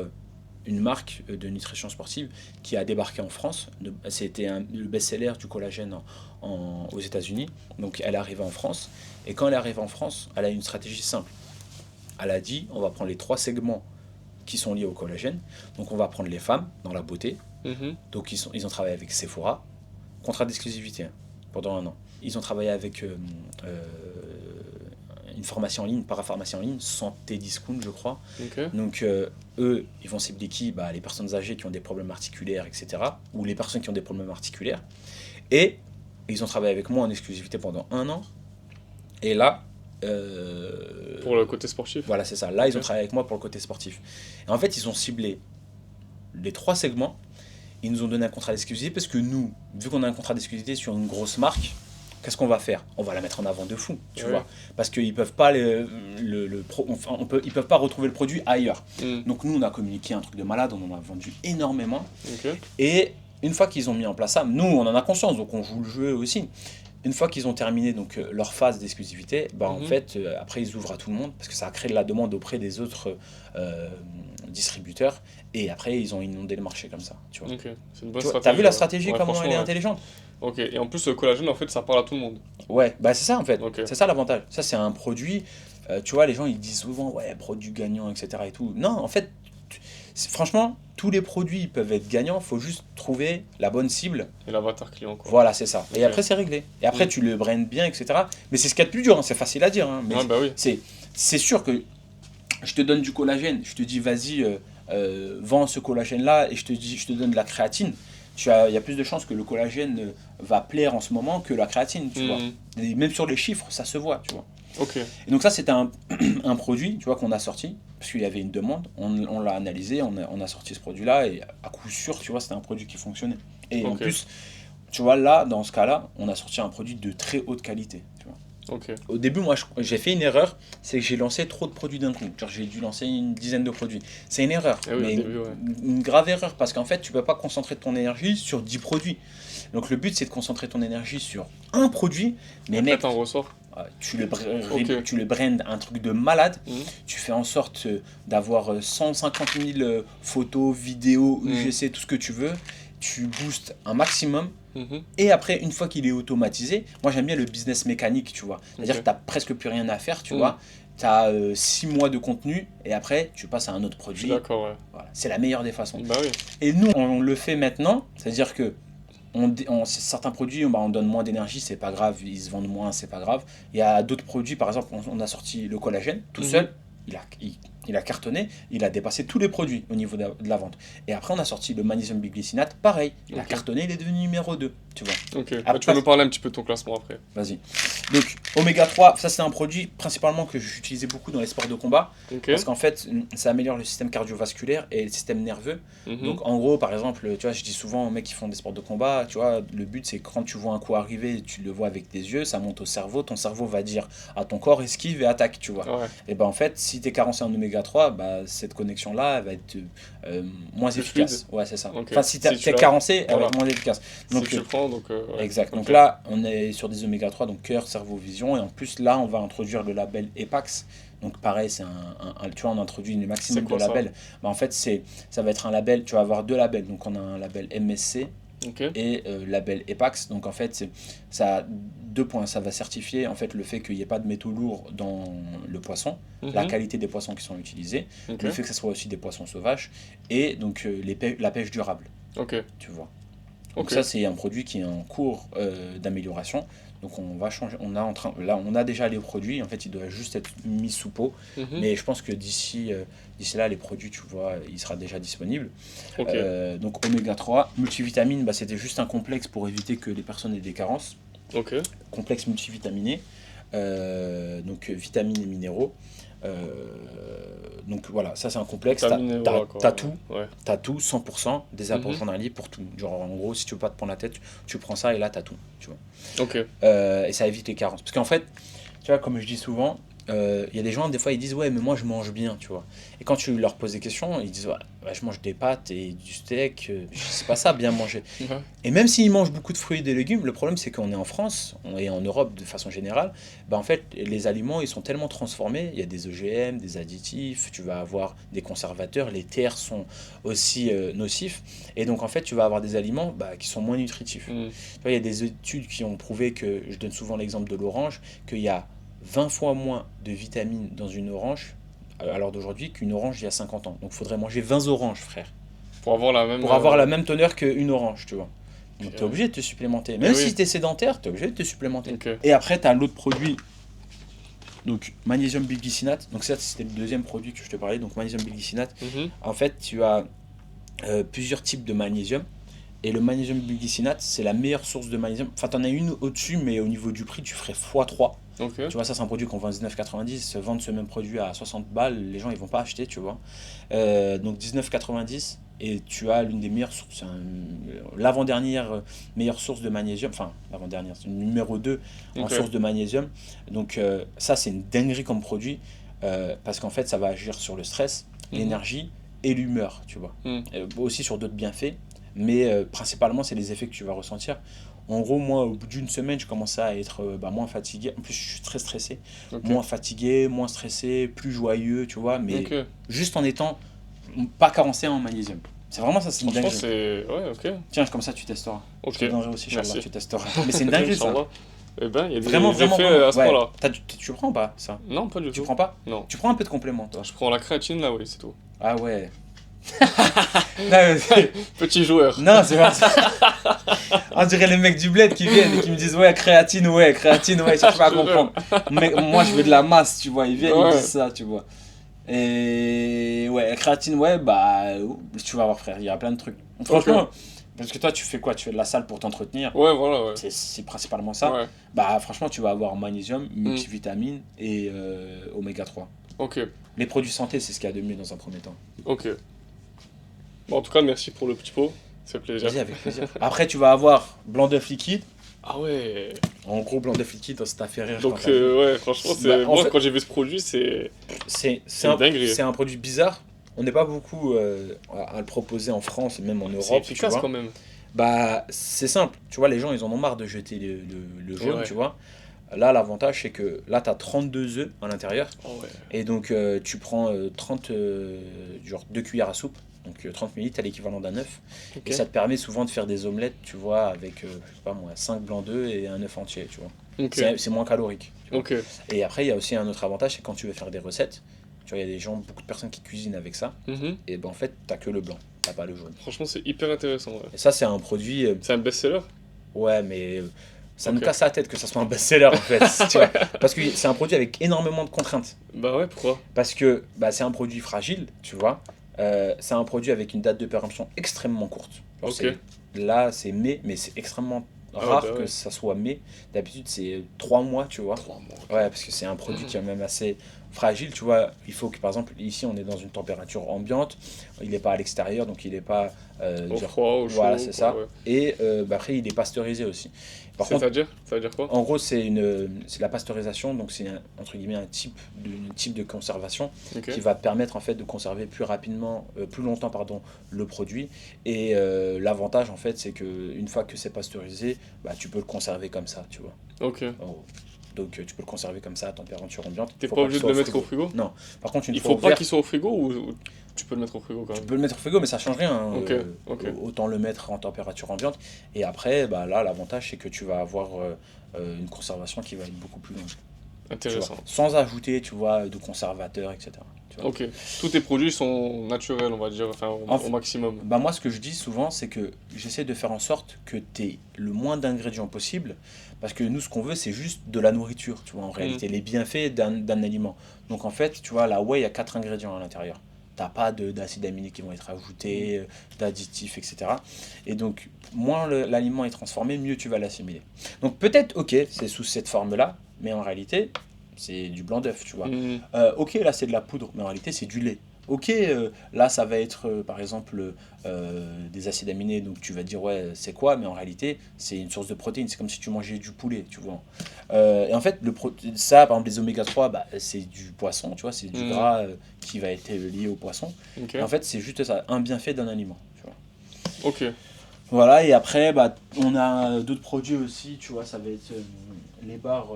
une marque de nutrition sportive qui a débarqué en France. C'était le best-seller du collagène aux États-Unis. Donc elle est arrivée en France. Et quand elle est arrivée en France, elle a une stratégie simple. Elle a dit, on va prendre les 3 segments qui sont liés au collagène. Donc on va prendre les femmes dans la beauté. Donc ils ont travaillé avec Sephora, contrat d'exclusivité pendant 1 an. Ils ont travaillé avec une pharmacie en ligne, parapharmacie en ligne, Santé Discount, je crois. Donc eux, ils vont cibler qui? Les personnes âgées qui ont des problèmes articulaires, etc. Ou les personnes qui ont des problèmes articulaires. Et ils ont travaillé avec moi en exclusivité pendant 1 an. Et là... pour le côté sportif. Voilà, c'est ça. Là, ils ont travaillé avec moi pour le côté sportif. Et en fait, ils ont ciblé les 3 segments. Ils nous ont donné un contrat d'exclusivité parce que nous, vu qu'on a un contrat d'exclusivité sur une grosse marque, qu'est-ce qu'on va faire? On va la mettre en avant de fou, tu vois. Parce qu'ils peuvent pas ils peuvent pas retrouver le produit ailleurs. Donc nous, on a communiqué un truc de malade, on en a vendu énormément. Et une fois qu'ils ont mis en place ça, nous, on en a conscience, donc on joue le jeu aussi. Une fois qu'ils ont terminé donc leur phase d'exclusivité, en fait, après ils ouvrent à tout le monde parce que ça a créé de la demande auprès des autres distributeurs et après ils ont inondé le marché comme ça. Tu vois. C'est une bonne stratégie. T'as vu la stratégie, comment elle est intelligente? Et en plus le collagène en fait ça parle à tout le monde. Ouais, c'est ça en fait, c'est ça l'avantage. Ça c'est un produit, tu vois, les gens ils disent souvent ouais, produit gagnant, etc. et tout. Non, en fait, franchement, tous les produits peuvent être gagnants, il faut juste trouver la bonne cible. Et l'avatar client, quoi. Voilà, c'est ça. Et après, c'est réglé. Et après, tu le brandes bien, etc. Mais c'est ce qu'il y a de plus dur, c'est facile à dire. Mais c'est sûr que je te donne du collagène, je te dis, vas-y, vends ce collagène-là, et je te donne de la créatine. Il y a plus de chances que le collagène va plaire en ce moment que la créatine, tu vois. Et même sur les chiffres, ça se voit, tu vois. Et donc ça, c'était un produit, tu vois, qu'on a sorti, parce qu'il y avait une demande, on l'a analysé, on a sorti ce produit-là, et à coup sûr, tu vois, c'était un produit qui fonctionnait. Et en plus, tu vois, là, dans ce cas-là, on a sorti un produit de très haute qualité, tu vois. Au début, moi, j'ai fait une erreur, c'est que j'ai lancé trop de produits d'un coup. Genre, j'ai dû lancer une dizaine de produits. C'est une erreur, mais une grave erreur, parce qu'en fait, tu peux pas concentrer ton énergie sur 10 produits. Donc, le but, c'est de concentrer ton énergie sur un produit, mais mec, t'en ressors. Tu le brandes un truc de malade, tu fais en sorte d'avoir 150 000 photos, vidéos, UGC, tout ce que tu veux, tu boostes un maximum, et après, une fois qu'il est automatisé, moi j'aime bien le business mécanique, tu vois, c'est-à-dire que tu n'as presque plus rien à faire, tu vois, tu as 6 mois de contenu, et après, tu passes à un autre produit. D'accord, voilà. C'est la meilleure des façons. Bah oui. Et nous, on le fait maintenant, c'est-à-dire que certains produits, on donne moins d'énergie, c'est pas grave, ils se vendent moins, c'est pas grave. Il y a d'autres produits, par exemple, on a sorti le collagène tout seul, il a cartonné, il a dépassé tous les produits au niveau de la vente. Et après, on a sorti le magnésium biglycinate, pareil, il a cartonné, il est devenu numéro 2, tu vois. Après, tu vas nous parler un petit peu de ton classement après. Vas-y. Donc, Oméga 3, ça c'est un produit principalement que j'utilisais beaucoup dans les sports de combat, parce qu'en fait, ça améliore le système cardiovasculaire et le système nerveux. Donc, en gros, par exemple, tu vois, je dis souvent aux mecs qui font des sports de combat, tu vois, le but c'est que quand tu vois un coup arriver, tu le vois avec tes yeux, ça monte au cerveau, ton cerveau va dire à ton corps esquive et attaque, tu vois. Et ben en fait, si tu es carencé en Oméga 3, cette connexion-là, elle va être moins efficace. Ouais, c'est ça. Enfin, si tu es carencé, elle va être moins efficace. Donc, si tu le prends, donc... exact. Donc là, on est sur des Oméga 3, donc cœur, cerveau, vision. Et en plus, là, on va introduire le label EPAX. Donc pareil, c'est tu vois, on introduit le maximum de labels. En fait, ça va être un label, tu vas avoir 2 labels. Donc on a un label MSC et label EPAX. Donc en fait, ça a 2 points. Ça va certifier en fait le fait qu'il n'y ait pas de métaux lourds dans le poisson, la qualité des poissons qui sont utilisés, le fait que ce soit aussi des poissons sauvages et donc la pêche durable. Tu vois. Donc ça, c'est un produit qui est en cours d'amélioration. Donc on va changer, on a déjà les produits, en fait il doit juste être mis sous pot, mais je pense que d'ici là les produits, tu vois, il sera déjà disponible. Donc Oméga 3, multivitamine, c'était juste un complexe pour éviter que les personnes aient des carences. Complexe multivitaminé, donc vitamines et minéraux. Donc voilà, ça c'est un complexe, t'as tout, t'as tout, 100%, des apports journaliers pour tout. Genre en gros, si tu veux pas te prendre la tête, tu prends ça et là t'as tout, tu vois. Et ça évite les carences. Parce qu'en fait, tu vois, comme je dis souvent, il y a des gens, des fois ils disent ouais mais moi je mange bien, tu vois. Et quand tu leur poses des questions, ils disent ouais, bah, je mange des pâtes et du steak, c'est pas ça bien manger. Ouais. Et même s'ils mangent beaucoup de fruits et de légumes, le problème c'est qu'on est en France et en Europe de façon générale, bah en fait les aliments ils sont tellement transformés, il y a des OGM, des additifs, tu vas avoir des conservateurs, les terres sont aussi nocifs, et donc en fait tu vas avoir des aliments bah, qui sont moins nutritifs. Mm. Tu vois, il y a des études qui ont prouvé que, je donne souvent l'exemple de l'orange, qu'il y a 20 fois moins de vitamines dans une orange à l'heure d'aujourd'hui qu'une orange il y a 50 ans. Donc il faudrait manger 20 oranges, frère, Pour avoir la même. pour avoir la même teneur qu'une orange, tu vois. Donc Ok. tu es obligé de te supplémenter. Même oui. si tu es sédentaire, tu es obligé de te supplémenter. Ok. Et après, tu as l'autre produit, donc magnésium bilglycinate. Donc ça, c'était le deuxième produit que je te parlais, donc magnésium bilglycinate. Mhm. En fait, tu as plusieurs types de magnésium. Et le magnésium bilglycinate, c'est la meilleure source de magnésium. Enfin, tu en as une au-dessus, mais au niveau du prix, tu ferais x3. Ok. Tu vois, ça, c'est un produit qu'on vend à 19,90. Vendre ce même produit à 60 balles, les gens, ils vont pas acheter, tu vois. Donc 19,90. Et tu as l'une des meilleures sources, l'avant-dernière meilleure source de magnésium. Enfin, l'avant-dernière, c'est le numéro 2 en Ok. source de magnésium. Donc, ça, c'est une dinguerie comme produit. Parce qu'en fait, ça va agir sur le stress, Mhm. l'énergie et l'humeur, tu vois. Mhm. Aussi sur d'autres bienfaits. Mais principalement, c'est les effets que tu vas ressentir. En gros, moi, au bout d'une semaine, je commençais à être moins fatigué. En plus, je suis très stressé. Ok. Moins fatigué, moins stressé, plus joyeux, tu vois. Mais Ok. juste en étant pas carencé en magnésium. C'est vraiment ça, c'est une Franchement, dinguerie. c'est. Ouais, ok. Tiens, comme ça, tu testeras. Ok. Je te donnerai aussi, Inch'Allah, Merci. tu testeras. Mais c'est une dinguerie, ça. Inch'Allah. Eh ben, il y a des Vraiment, vraiment, effets vraiment. à ce Ouais. point-là. Tu prends pas, ça? Non, pas du Tu tout. prends pas? Non. Tu prends un peu de complément, toi? Je prends la créatine là, oui, c'est tout. Ah ouais. Non, mais- Petit joueur. Non, c'est pas ça. On dirait les mecs du bled qui viennent et qui me disent ouais, créatine, ils cherchent pas à comprendre. Mais moi, je veux de la masse, tu vois. Ils viennent, ils me Ouais. disent ça, tu vois. Et ouais, créatine, ouais, bah, tu vas voir, frère, il y a plein de trucs. Franchement, parce que toi, tu fais quoi? Tu fais de la salle pour t'entretenir. Ouais, voilà, ouais. C'est principalement ça. Ouais. Bah, franchement, tu vas avoir magnésium, multivitamines et oméga 3. Ok. Les produits santé, c'est ce qu'il y a de mieux dans un premier temps. Ok. Bon, en tout cas, merci pour le petit pot. Ça fait plaisir. Vas-y, avec plaisir. Après, tu vas avoir blanc d'œuf liquide. Ah ouais. En gros, blanc d'œuf liquide, ça t'a fait rire. Donc, quand t'as vu. ouais, franchement, c'est. Bah, en Moi, fait- quand j'ai vu ce produit, c'est. C'est une un, dinguerie. c'est un produit bizarre. On n'est pas beaucoup à le proposer en France et même en C'est Europe. Tu efficace vois. quand même. Bah, c'est simple. Tu vois, les gens, ils en ont marre de jeter le jaune, Ouais. tu vois. Là, l'avantage, c'est que là, tu as 32 œufs à l'intérieur. Oh ouais. Et donc, tu prends 30, genre 2 cuillères à soupe. Donc, 30 ml, à l'équivalent d'un œuf. Ok. Et ça te permet souvent de faire des omelettes, tu vois, avec, je sais pas moi, 5 blancs d'œufs et un œuf entier, tu vois. Ok. C'est moins calorique. Tu vois. Ok. Et après, il y a aussi un autre avantage, c'est quand tu veux faire des recettes. Tu vois, il y a des gens, beaucoup de personnes qui cuisinent avec ça. Mhm. Et ben en fait, t'as que le blanc, t'as pas le jaune. Franchement, c'est hyper intéressant. Ouais. Et ça, c'est un produit, C'est un best-seller? ouais, mais ça nous Ok. casse la tête que ça soit un best-seller en fait. Tu vois. Parce que c'est un produit avec énormément de contraintes. Bah ouais, pourquoi? Parce que bah, c'est un produit fragile, tu vois. C'est un produit avec une date de péremption extrêmement courte. Genre, Ok. là, c'est mai, mais c'est extrêmement Ah, rare bah ouais. que ça soit mai. D'habitude, c'est 3 mois, tu vois. 3 mois. Ouais, parce que c'est un produit qui est même assez fragile, tu vois. Il faut que, par exemple, ici, on est dans une température ambiante. Il n'est pas à l'extérieur, donc il n'est pas... Au genre- froid, au chaud. voilà, c'est quoi, ça. ouais. Et bah, après, il est pasteurisé aussi. Par contre, C'est-à-dire? Ça veut dire quoi? en gros, c'est la pasteurisation, donc c'est entre guillemets un type de conservation Ok. qui va te permettre en fait de conserver plus rapidement, plus longtemps pardon, le produit. Et l'avantage en fait, c'est que une fois que c'est pasteurisé, bah, tu peux le conserver comme ça, tu vois. Ok. En gros. Donc tu peux le conserver comme ça à température ambiante. T'es Faut pas qu'il obligé de soit le mettre au frigo? Non. Par contre, une Il fois faut pas ouvert, qu'il soit au frigo ou tu peux le mettre au frigo quand tu même? peux le mettre au frigo, mais ça change rien. Hein. Ok, ok. Autant le mettre en température ambiante. Et après, bah, là, l'avantage, c'est que tu vas avoir une conservation qui va être beaucoup plus longue. Tu vois. Intéressant. Sans ajouter, tu vois, de conservateurs, etc. Tu vois. Ok. Tous tes produits sont naturels, on va dire, enfin au maximum. Bah, moi, ce que je dis souvent, c'est que j'essaie de faire en sorte que tu aies le moins d'ingrédients possible. Parce que nous, ce qu'on veut, c'est juste de la nourriture, tu vois, en réalité, les bienfaits d'un aliment. Donc, en fait, tu vois, la whey, il y a 4 ingrédients à l'intérieur. T'as pas d'acides aminés qui vont être ajoutés, d'additifs, etc. Et donc, moins l'aliment est transformé, mieux tu vas l'assimiler. Donc, peut-être, ok, c'est sous cette forme-là, mais en réalité, c'est du blanc d'œuf, tu vois. Mhm. Ok, là, c'est de la poudre, mais en réalité, c'est du lait. ok, là ça va être par exemple des acides aminés, donc tu vas dire ouais c'est quoi, mais en réalité c'est une source de protéines, c'est comme si tu mangeais du poulet, tu vois. Et en fait, ça par exemple les oméga 3, bah, c'est du poisson, tu vois, c'est du gras qui va être lié au poisson. Ok. Et en fait c'est juste ça, un bienfait d'un aliment, tu vois. Ok. Voilà, et après bah, on a d'autres produits aussi, tu vois, ça va être les barres,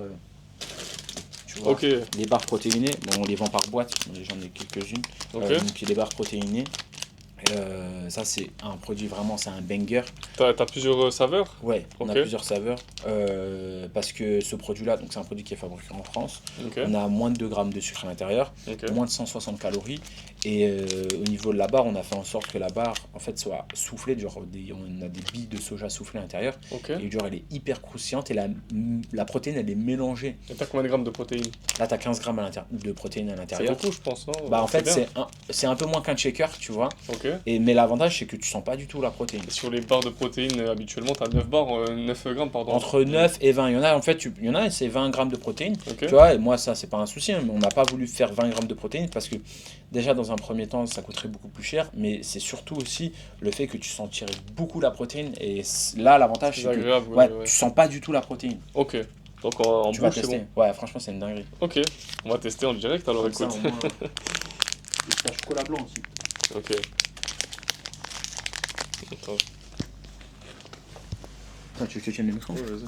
tu vois, Ok. les barres protéinées, bon on les vend par boîte, j'en ai quelques-unes. Ok. Donc les barres protéinées. Ça c'est un produit vraiment, c'est un banger. T'as plusieurs saveurs? Ouais, on a Ok. plusieurs saveurs. Parce que ce produit-là, donc c'est un produit qui est fabriqué en France. Ok. On a moins de 2 grammes de sucre à l'intérieur, Ok. moins de 160 calories. Et au niveau de la barre, on a fait en sorte que la barre en fait soit soufflée. Genre on a des billes de soja soufflées à l'intérieur. Ok. Et genre elle est hyper croustillante et la protéine elle est mélangée. Et t'as combien de grammes de protéines? Là t'as 15 grammes de protéines à C'est l'intérieur. beaucoup, je pense, non? Bah en fait bien. c'est un peu moins qu'un shaker, tu vois. Ok. Mais l'avantage c'est que tu sens pas du tout la protéine. Sur les barres de protéines, habituellement, t'as 9 barres, 9 grammes, pardon. Entre 9 et 20. Il y en a, en fait, il y en a, c'est 20 grammes de protéines. Ok. Tu vois, et moi, ça, c'est pas un souci, hein, mais on n'a pas voulu faire 20 grammes de protéines parce que, déjà, dans un premier temps, ça coûterait beaucoup plus cher, mais c'est surtout aussi le fait que tu sentirais beaucoup la protéine. Et là, l'avantage, C'est c'est que agréable, ouais, ouais. tu sens pas du tout la protéine. Ok. Donc en Tu vas bouche, c'est tester. bon. Ouais, franchement, c'est une dinguerie. Ok. On va tester en direct alors, Comme ça, écoute. au moins. Et t'as chocolat blanc aussi. Ok. Attends. Attends, tu veux que je te tienne le micro? Ouais, vas-y.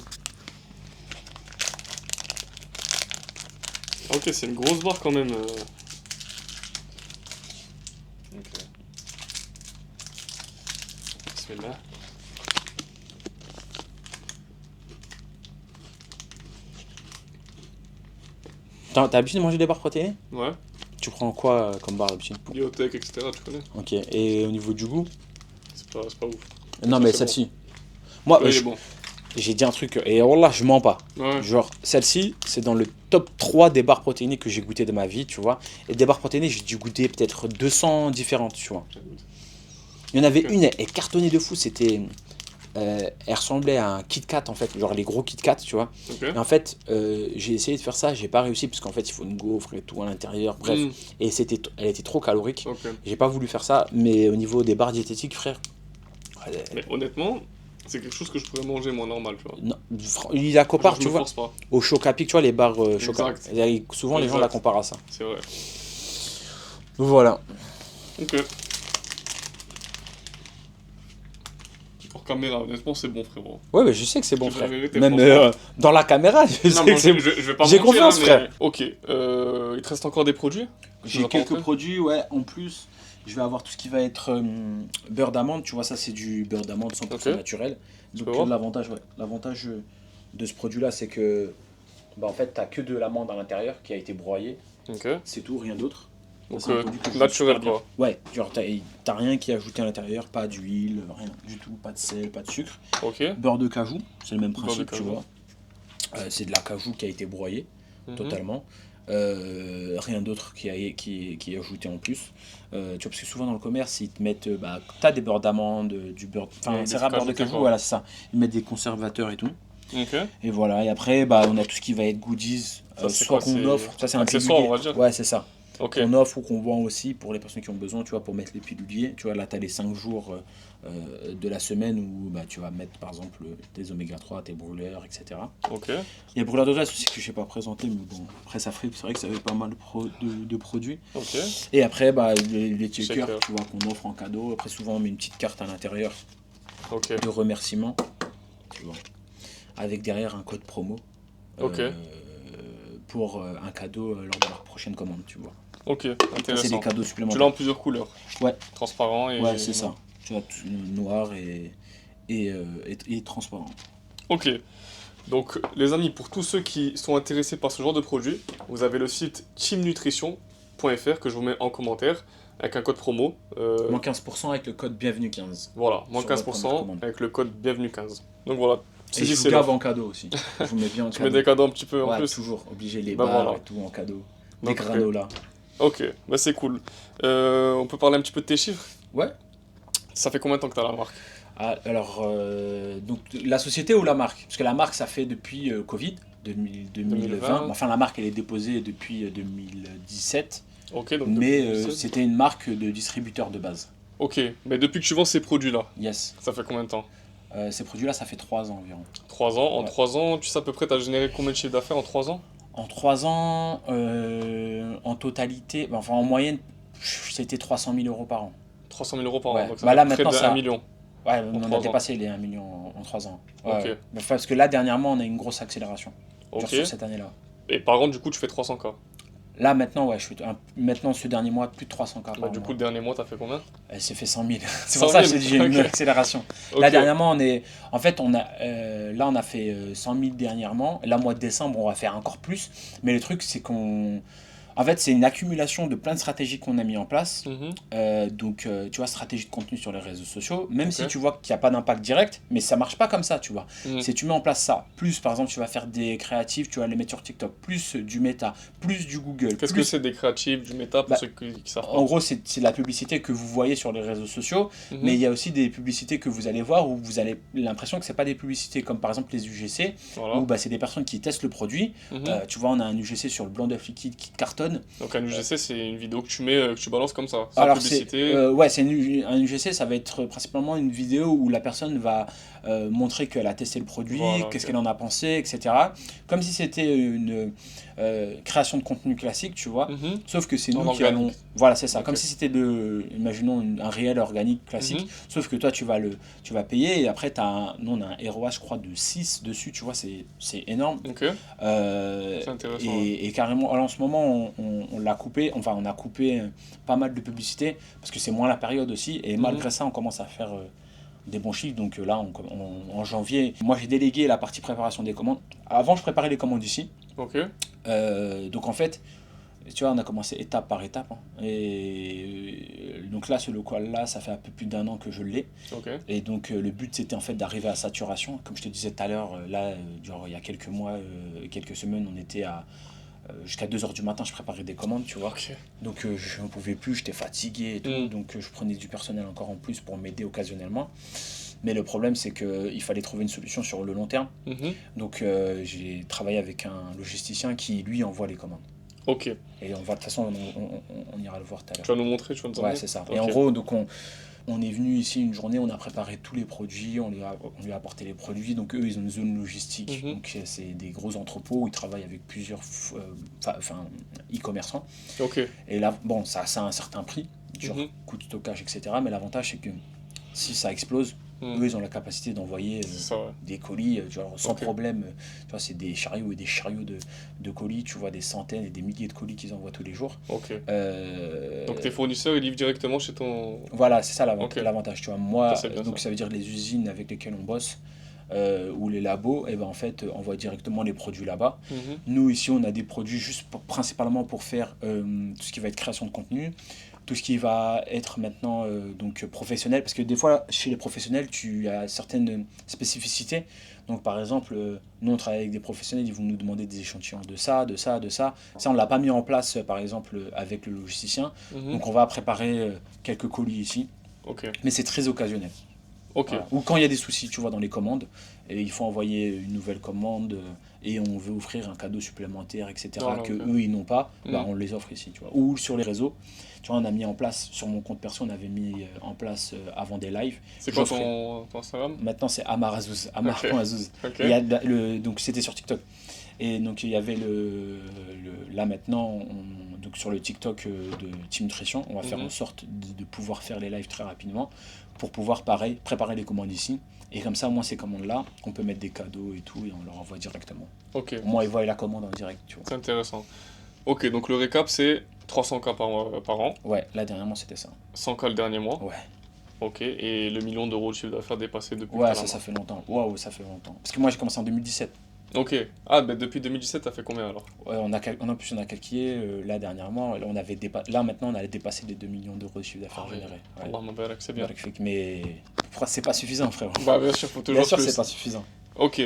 Ok, c'est une grosse barre quand même. Ok. Bismillah. T'as l'habitude de manger des barres protéinées? Ouais. Tu prends quoi comme barre d'habitude? Biotech, etc. Tu connais? Ok, et au niveau du goût? C'est pas ouf. Non, Ça, mais c'est celle-ci. Moi, Ouais, il est bon. j'ai dit un truc, et wallah, je mens pas. Ouais. Genre, celle-ci, c'est dans le top 3 des barres protéinées que j'ai goûté de ma vie, tu vois. Et des barres protéinées, j'ai dû goûter peut-être 200 différentes, tu vois. Il y en avait Ok. une, elle cartonnait de fou, c'était... elle ressemblait à un Kit Kat, en fait, genre les gros Kit Kat, tu vois. Ok. Et en fait, j'ai essayé de faire ça, j'ai pas réussi, parce qu'en fait, il faut une gaufre et tout à l'intérieur, bref. Mm. Et elle était trop calorique. Ok. J'ai pas voulu faire ça, mais au niveau des barres diététiques, frère... Mais honnêtement, c'est quelque chose que je pourrais manger, moi, normal, tu vois. non, il la compare, Genre, je tu me vois, force pas. au Chocapic, tu vois, les barres Choca. Exact. Et souvent, les gens Exact. la comparent à ça. C'est vrai. Donc voilà. Ok. Pour caméra, honnêtement, c'est bon, frérot. Ouais, mais je sais que c'est bon, Je dis la frère. vérité, Même franchement. dans la caméra, je Non, sais mais que c'est je vais pas J'ai mentir, confiance, hein, mais- frère. Ok. Il te reste encore des produits? J'ai Tu vas pas quelques rentrer produits, ouais, en plus. Je vais avoir tout ce qui va être beurre d'amande. Tu vois, ça, c'est du beurre d'amande 100% Ok. naturel. Je Donc, peux voir l'avantage, ouais, l'avantage de ce produit-là, c'est que, bah, en fait, t'as que de l'amande à l'intérieur qui a été broyée. Ok. C'est tout, rien d'autre. Ça, Donc, c'est un produit que je trouve naturel, super bien. quoi. Ouais, genre, t'as rien qui est ajouté à l'intérieur, pas d'huile, rien du tout, pas de sel, pas de sucre. Ok. Beurre de cajou, c'est le même Beurre de principe, tu cajou. vois. C'est de la cajou qui a été broyée, Mhm. totalement. Rien d'autre qui est ajouté en plus. Tu vois, parce que souvent dans le commerce, ils te mettent. Bah, t'as des beurres d'amande, du beurre. Enfin, Des c'est rare, trucs beurre de ajoutés, cajou, quoi. voilà, c'est ça. Ils mettent des conservateurs et tout. Ok. Et voilà, et après, bah, on a tout ce qui va être goodies, Ça, c'est soit quoi, qu'on c'est offre, ça c'est un accessoire, pilulier. on va dire. Ouais, c'est ça. Ok. Qu'on offre ou qu'on vend aussi pour les personnes qui ont besoin, tu vois, pour mettre les piluliers. Tu vois, là, tu as les 5 jours de la semaine où bah, tu vas mettre, par exemple, tes oméga 3, tes brûleurs, etc. Ok. Il y a brûleurs de graisse aussi que je sais pas présenter, mais bon, après, ça ferait, c'est vrai que ça fait pas mal de produits. Ok. Et après, bah, les checkers, Shaker. tu vois, qu'on offre en cadeau. Après, souvent, on met une petite carte à l'intérieur Ok. de remerciement, tu vois, avec derrière un code promo. Ok. Pour un cadeau lors de leur prochaine commande, tu vois. Ok. Ça, c'est Intéressant. des cadeaux Tu supplémentaires. l'as en plusieurs couleurs. Ouais. Transparent et. Ouais, c'est ça. Tu vois, noir et transparent. Ok. Donc, les amis, pour tous ceux qui sont intéressés par ce genre de produit, vous avez le site teamnutrition.fr que je vous mets en commentaire avec un code promo. Moins 15% avec le code bienvenue 15. Voilà, moins Sur votre première 15% commande. avec le code bienvenue 15. Donc voilà, Et je vous gave en cadeau aussi. Je vous mets bien en Tu mets cadeau. des cadeaux un petit peu en Ouais, plus. toujours. Obligé les Bah barres voilà. et tout en cadeau. Des Donc, granolas. Ok, bah c'est cool. On peut parler un petit peu de tes chiffres? Ouais. Ça fait combien de temps que tu as la marque? Ah, alors, donc la société ou la marque? Parce que la marque, ça fait depuis Covid, 2020. 2020. Enfin, la marque, elle est déposée depuis 2017. Ok, donc Mais depuis 2016. c'était une marque de distributeur de base. Ok, mais depuis que tu vends ces produits-là, Yes. ça fait combien de temps? Ces produits-là, ça fait 3 ans environ. 3 ans. En Ouais. 3 ans, tu sais à peu près, t'as généré combien de chiffre d'affaires en 3 ans? En 3 ans, en totalité, enfin en moyenne, c'était 300 000 euros par an. 300 000 euros par an, Ouais. donc ça Bah fait là près maintenant de 1 ça, million ouais, en on a 3 ans. dépassé les 1 million en 3 ans. Ouais, Ok, ouais. Bah, parce que là dernièrement, on a une grosse accélération, genre ok. sur cette année-là. Et par an, du coup, tu fais 300K. Là maintenant, ouais, maintenant ce dernier mois, plus de 300 K Bah, par du coup, mois. le dernier mois, t'as fait combien? Elle s'est fait 100 000. C'est 100 pour ça que 000. je te dis, j'ai une Ok, accélération. Là, ok, dernièrement, en fait, là, on a fait 100 000 dernièrement. Là, mois de décembre, on va faire encore plus. Mais le truc, c'est en fait, c'est une accumulation de plein de stratégies qu'on a mis en place. mhm, Donc, tu vois, stratégie de contenu sur les réseaux sociaux. Même si ok, tu vois qu'il n'y a pas d'impact direct, mais ça marche pas comme ça, tu vois. mhm. C'est tu mets en place ça. Plus, par exemple, tu vas faire des créatifs, tu vas les mettre sur TikTok. Plus du Meta, plus du Google. Qu'est-ce que Plus c'est des créatifs, du méta, pour bah, ceux qui savent en pas? gros, c'est de la publicité que vous voyez sur les réseaux sociaux, mais Mhm, il y a aussi des publicités que vous allez voir où vous avez l'impression que c'est pas des publicités comme par exemple les UGC, où voilà. bah, c'est des personnes qui testent le produit. Mhm. Tu vois, on a un UGC sur le blanc d'œuf liquide qui cartonne. Donc un UGC, c'est une vidéo que tu mets, que tu balances comme ça, sans Alors, publicité. ouais, un UGC, ça va être principalement une vidéo où la personne va montrer qu'elle a testé le produit, Voilà, qu'est-ce ok. qu'elle en a pensé, etc. Comme si c'était une création de contenu classique, tu vois. Mhm. Sauf que c'est En nous qui allons. organique. Voilà, c'est ça. Ok. Comme si c'était imaginons un réel organique classique. Mhm. Sauf que toi, tu vas payer et après, nous, on a un ROAS, je crois, de 6 dessus, tu vois, c'est énorme. Ok, c'est intéressant. Ouais. Et carrément, alors en ce moment, on l'a coupé, enfin, on a coupé pas mal de publicité parce que c'est moins la période aussi. Et Mhm. malgré ça, on commence à faire des bons chiffres. Donc là, en janvier, moi, j'ai délégué la partie préparation des commandes. Avant, je préparais les commandes ici. Ok, Donc en fait, tu vois, on a commencé étape par étape, hein. Et donc là, ce local-là, ça fait un peu plus d'un an que je l'ai. ok. Et donc le but, c'était en fait d'arriver à saturation. Comme je te disais tout à l'heure, là, genre, il y a quelques mois, quelques semaines, on était jusqu'à 2 heures du matin, je préparais des commandes, tu vois. Ok. Donc je n'en pouvais plus, j'étais fatigué et tout. Mm. Donc je prenais du personnel encore en plus pour m'aider occasionnellement. Mais le problème, c'est qu'il fallait trouver une solution sur le long terme. Mhm. Donc j'ai travaillé avec un logisticien qui, lui, envoie les commandes. Ok. Et on va, de toute façon, on ira le voir tout à Tu l'heure. vas nous montrer, tu vas nous Ouais, emmener? c'est ça. Ok. Et en gros, donc on est venu ici une journée, on a préparé tous les produits, on lui a apporté les produits. Donc eux, ils ont une zone logistique. Mhm. Donc c'est des gros entrepôts où ils travaillent avec plusieurs e-commerçants. Ok. Et là, bon, ça a un certain prix, genre Mhm. coût de stockage, etc. Mais l'avantage, c'est que si ça explose, Mhm. eux, ils ont la capacité d'envoyer C'est ça, ouais. des colis genre, sans Ok. problème. Tu vois, c'est des chariots et des chariots de colis. Tu vois des centaines et des milliers de colis qu'ils envoient tous les jours. Ok. Euh, Donc tes fournisseurs, ils livrent directement chez ton... Voilà, c'est ça Ok. l'avantage. Tu vois, moi, Ça, c'est bien, donc ça. ça veut dire les usines avec lesquelles on bosse ou les labos, et ben en fait, envoient directement les produits là-bas. Mhm. Nous, ici, on a des produits juste principalement pour faire tout ce qui va être création de contenu, tout ce qui va être maintenant donc professionnel, parce que des fois, chez les professionnels, tu as certaines spécificités. Donc, par exemple, nous, on travaille avec des professionnels, ils vont nous demander des échantillons de ça, de ça, de ça. Ça, on ne l'a pas mis en place, par exemple, avec le logisticien. Mhm. Donc, on va préparer quelques colis ici, Ok. mais c'est très occasionnel. Ok. Voilà. Ou quand il y a des soucis, tu vois, dans les commandes, et il faut envoyer une nouvelle commande et on veut offrir un cadeau supplémentaire, etc., Voilà, que ok. eux, ils n'ont pas, bah, Mm. on les offre ici, tu vois. Ou sur les réseaux, tu vois, on a mis en place, sur mon compte perso, on avait mis en place avant des lives. C'est quoi J'offrais. ton Instagram? Maintenant, c'est Amarazouz, Amar.azouz. Ok. Il y a donc c'était sur TikTok. Et donc il y avait là maintenant, donc sur le TikTok de Team Nutrition, on va faire Mhm. en sorte de pouvoir faire les lives très rapidement pour pouvoir pareil, préparer les commandes ici. Et comme ça, moi, ces commandes-là, on peut mettre des cadeaux et tout et on leur envoie directement. Ok. Au moins, ils voient la commande en direct, tu vois. C'est intéressant. Ok, donc le récap, c'est 300K par an, Ouais, là, dernièrement, c'était ça. 100K le dernier mois. Ouais, Ok, et le million d'euros de chiffre d'affaires dépassé depuis que ouais, t'as la ça main. fait longtemps. Waouh, ça fait longtemps. Parce que moi, j'ai commencé en 2017. Ok. Ah, bah depuis 2017, t'as fait combien alors? Ouais, en plus, on a calculé, là, dernièrement, là, maintenant, on a dépassé les 2 millions d'euros de chiffre d'affaires Ah ouais. généré. Ouais. Allah m'barak, c'est bien. Barak fik, mais c'est pas suffisant, frère. Bah bien sûr, faut Bien toujours sûr, plus. c'est pas suffisant. Ok,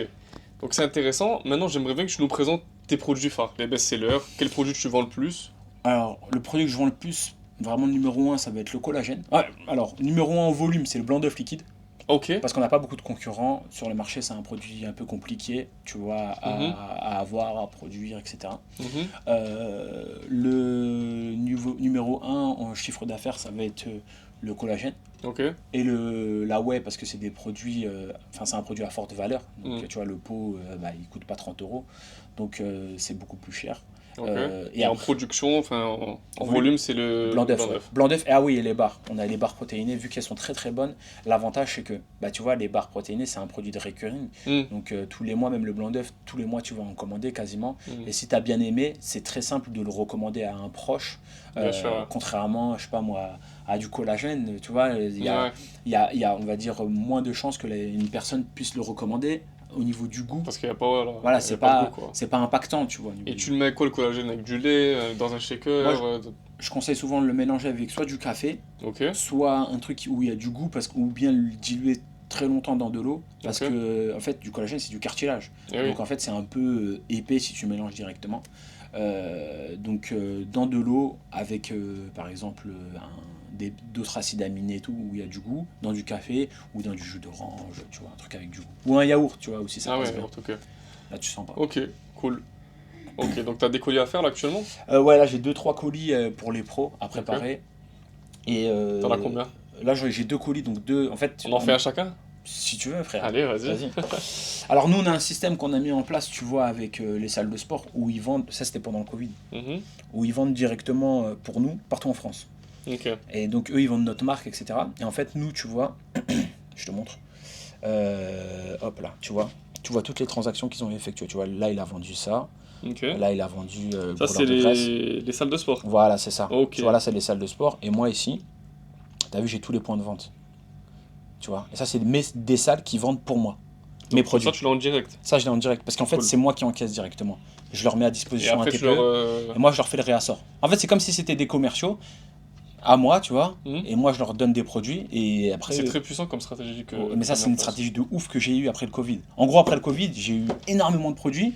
donc c'est intéressant. Maintenant, j'aimerais bien que tu nous présentes tes produits phares, les best-sellers. Quel produit tu vends le plus? Alors, le produit que je vends le plus, vraiment le numéro 1, ça va être le collagène. Ouais, alors, numéro 1 en volume, c'est le blanc d'œuf liquide. Ok. Parce qu'on n'a pas beaucoup de concurrents. Sur le marché, c'est un produit un peu compliqué, tu vois, Mhm. à avoir, à produire, etc. Mhm. Le numéro un en chiffre d'affaires, ça va être le collagène. Ok. Et la whey, parce que c'est des produits, enfin c'est un produit à forte valeur. Donc Mhm. tu vois, le pot, bah, il coûte pas 30 euros. Donc c'est beaucoup plus cher. Ok. Et Et en après, production, enfin, en volume, volume, c'est le blanc d'œuf, blanc ouais. d'œuf. Blanc d'œuf, ah oui, et les barres. On a les barres protéinées, vu qu'elles sont très très bonnes. L'avantage, c'est que, bah, tu vois, les barres protéinées, c'est un produit de recurring. Mhm. Donc, tous les mois, même le blanc d'œuf, tous les mois, tu vas en commander quasiment. Mhm. Et si tu as bien aimé, c'est très simple de le recommander à un proche. Bien sûr. Contrairement, je sais pas moi, à du collagène, tu vois, Ouais. il y a, on va dire, moins de chances que une personne puisse le recommander au niveau du goût. Parce qu'il n'y a pas, voilà, Voilà, il y a pas de goût, quoi. c'est pas impactant, tu vois, au niveau Et du tu goût. le mets quoi le collagène avec du lait, dans un Moi, shaker je conseille souvent de le mélanger avec soit du café, Ok. soit un truc où il y a du goût, ou bien le diluer très longtemps dans de l'eau, parce Ok. que en fait du collagène c'est du cartilage, Eh oui. donc en fait c'est un peu épais si tu mélanges directement. Dans de l'eau avec par exemple d'autres acides aminés et tout où il y a du goût, dans du café ou dans du jus d'orange, tu vois, un truc avec du goût. Ou un yaourt, tu vois, aussi ça Ah passe ouais, bien. ok. Là tu sens pas. Ok, cool. Ok, donc t'as des colis à faire là actuellement? Ouais, là j'ai deux trois colis pour les pros à Ok. préparer. Et T'en as combien? là j'ai deux colis, donc deux, en fait, On en fait un chacun? si tu veux frère. Allez, vas-y. Vas-y. Alors nous on a un système qu'on a mis en place, tu vois, avec les salles de sport où ils vendent, ça c'était pendant le Covid, Mhm. où ils vendent directement pour nous partout en France. Ok. Et donc eux ils vendent notre marque, etc. Et en fait nous, tu vois, je te montre, hop là, tu vois toutes les transactions qu'ils ont effectuées. Tu vois, là il a vendu ça, Ok. là il a vendu le Ça, c'est brûleur de graisse. les salles de sport. Voilà, c'est ça. Ok. Tu vois, là c'est les salles de sport. Et moi ici, t'as vu, j'ai tous les points de vente. Tu vois, et ça c'est des salles qui vendent pour moi, mes Donc tout ça, produits. tu l'as en direct. Ça, je l'ai en direct. Parce qu'en fait, Cool. c'est moi qui encaisse directement. Je leur mets à Et disposition un après, tu leur. TPE et moi, je leur fais le réassort. En fait, c'est comme si c'était des commerciaux à moi, tu vois. Mhm. Et moi, je leur donne des produits. Et après. C'est très puissant comme stratégie Mais que ça, t'as mis c'est en une place. stratégie de ouf que j'ai eue après le Covid. En gros, après le Covid, j'ai eu énormément de produits.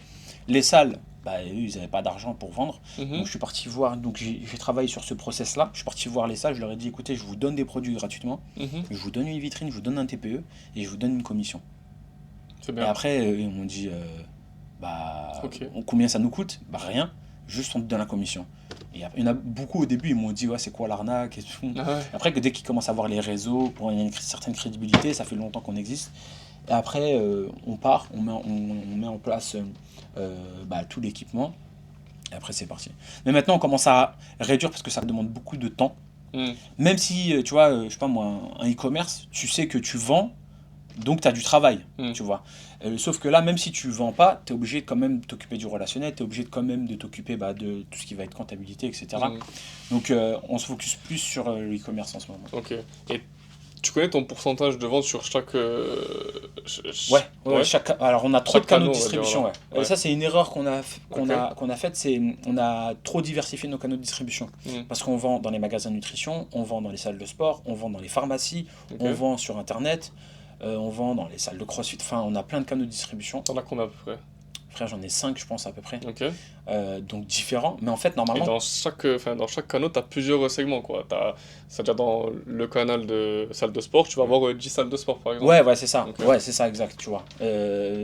Les salles, bah, eux, ils n'avaient pas d'argent pour vendre. Mhm. Donc, je suis parti voir. Donc, j'ai travaillé sur ce process-là. Je suis parti voir les salles. Je leur ai dit, écoutez, je vous donne des produits gratuitement. Mhm. Je vous donne une vitrine, je vous donne un TPE et je vous donne une commission. C'est Et bien. après, ils m'ont dit, bah, Ok. combien ça nous coûte? Bah, rien, juste on te donne la commission. Et après, il y en a beaucoup au début, ils m'ont dit, ouais, c'est quoi l'arnaque et tout. Ah ouais. Après, que dès qu'ils commencent à voir les réseaux, pour il y a une certaine crédibilité, ça fait longtemps qu'on existe. Et après, on part, on met en place bah, tout l'équipement. Et après, c'est parti. Mais maintenant, on commence à réduire parce que ça demande beaucoup de temps. Mhm. Même si, tu vois, je sais pas moi, un e-commerce, tu sais que tu vends, donc tu as du travail, Mhm. tu vois. Sauf que là, même si tu vends pas, tu es obligé quand même de t'occuper du relationnel, tu es obligé quand même de t'occuper bah, de tout ce qui va être comptabilité, etc. Mhm. Donc on se focus plus sur le e-commerce en ce moment. Ok. Et tu connais ton pourcentage de vente sur chaque. Ouais, alors on a trop de Chaque canaux de canot, on va dire, distribution, voilà. ouais. Ouais. Ça, c'est une erreur Ok. qu'on a faite, c'est on a trop diversifié nos canaux de distribution. Mhm. Parce qu'on vend dans les magasins de nutrition, on vend dans les salles de sport, on vend dans les pharmacies, Ok. on vend sur Internet, on vend dans les salles de crossfit. Enfin, on a plein de canaux de distribution. T'en as combien à peu près? Frère, j'en ai 5 je pense, à peu près. Ok. Donc différents. Mais en fait, Et normalement. dans chaque canal, tu as plusieurs segments, quoi. C'est-à-dire dans le canal de salle de sport, tu vas avoir 10 salles de sport, par exemple. Ouais, c'est ça. Ok. Ouais, c'est ça, exact, tu vois.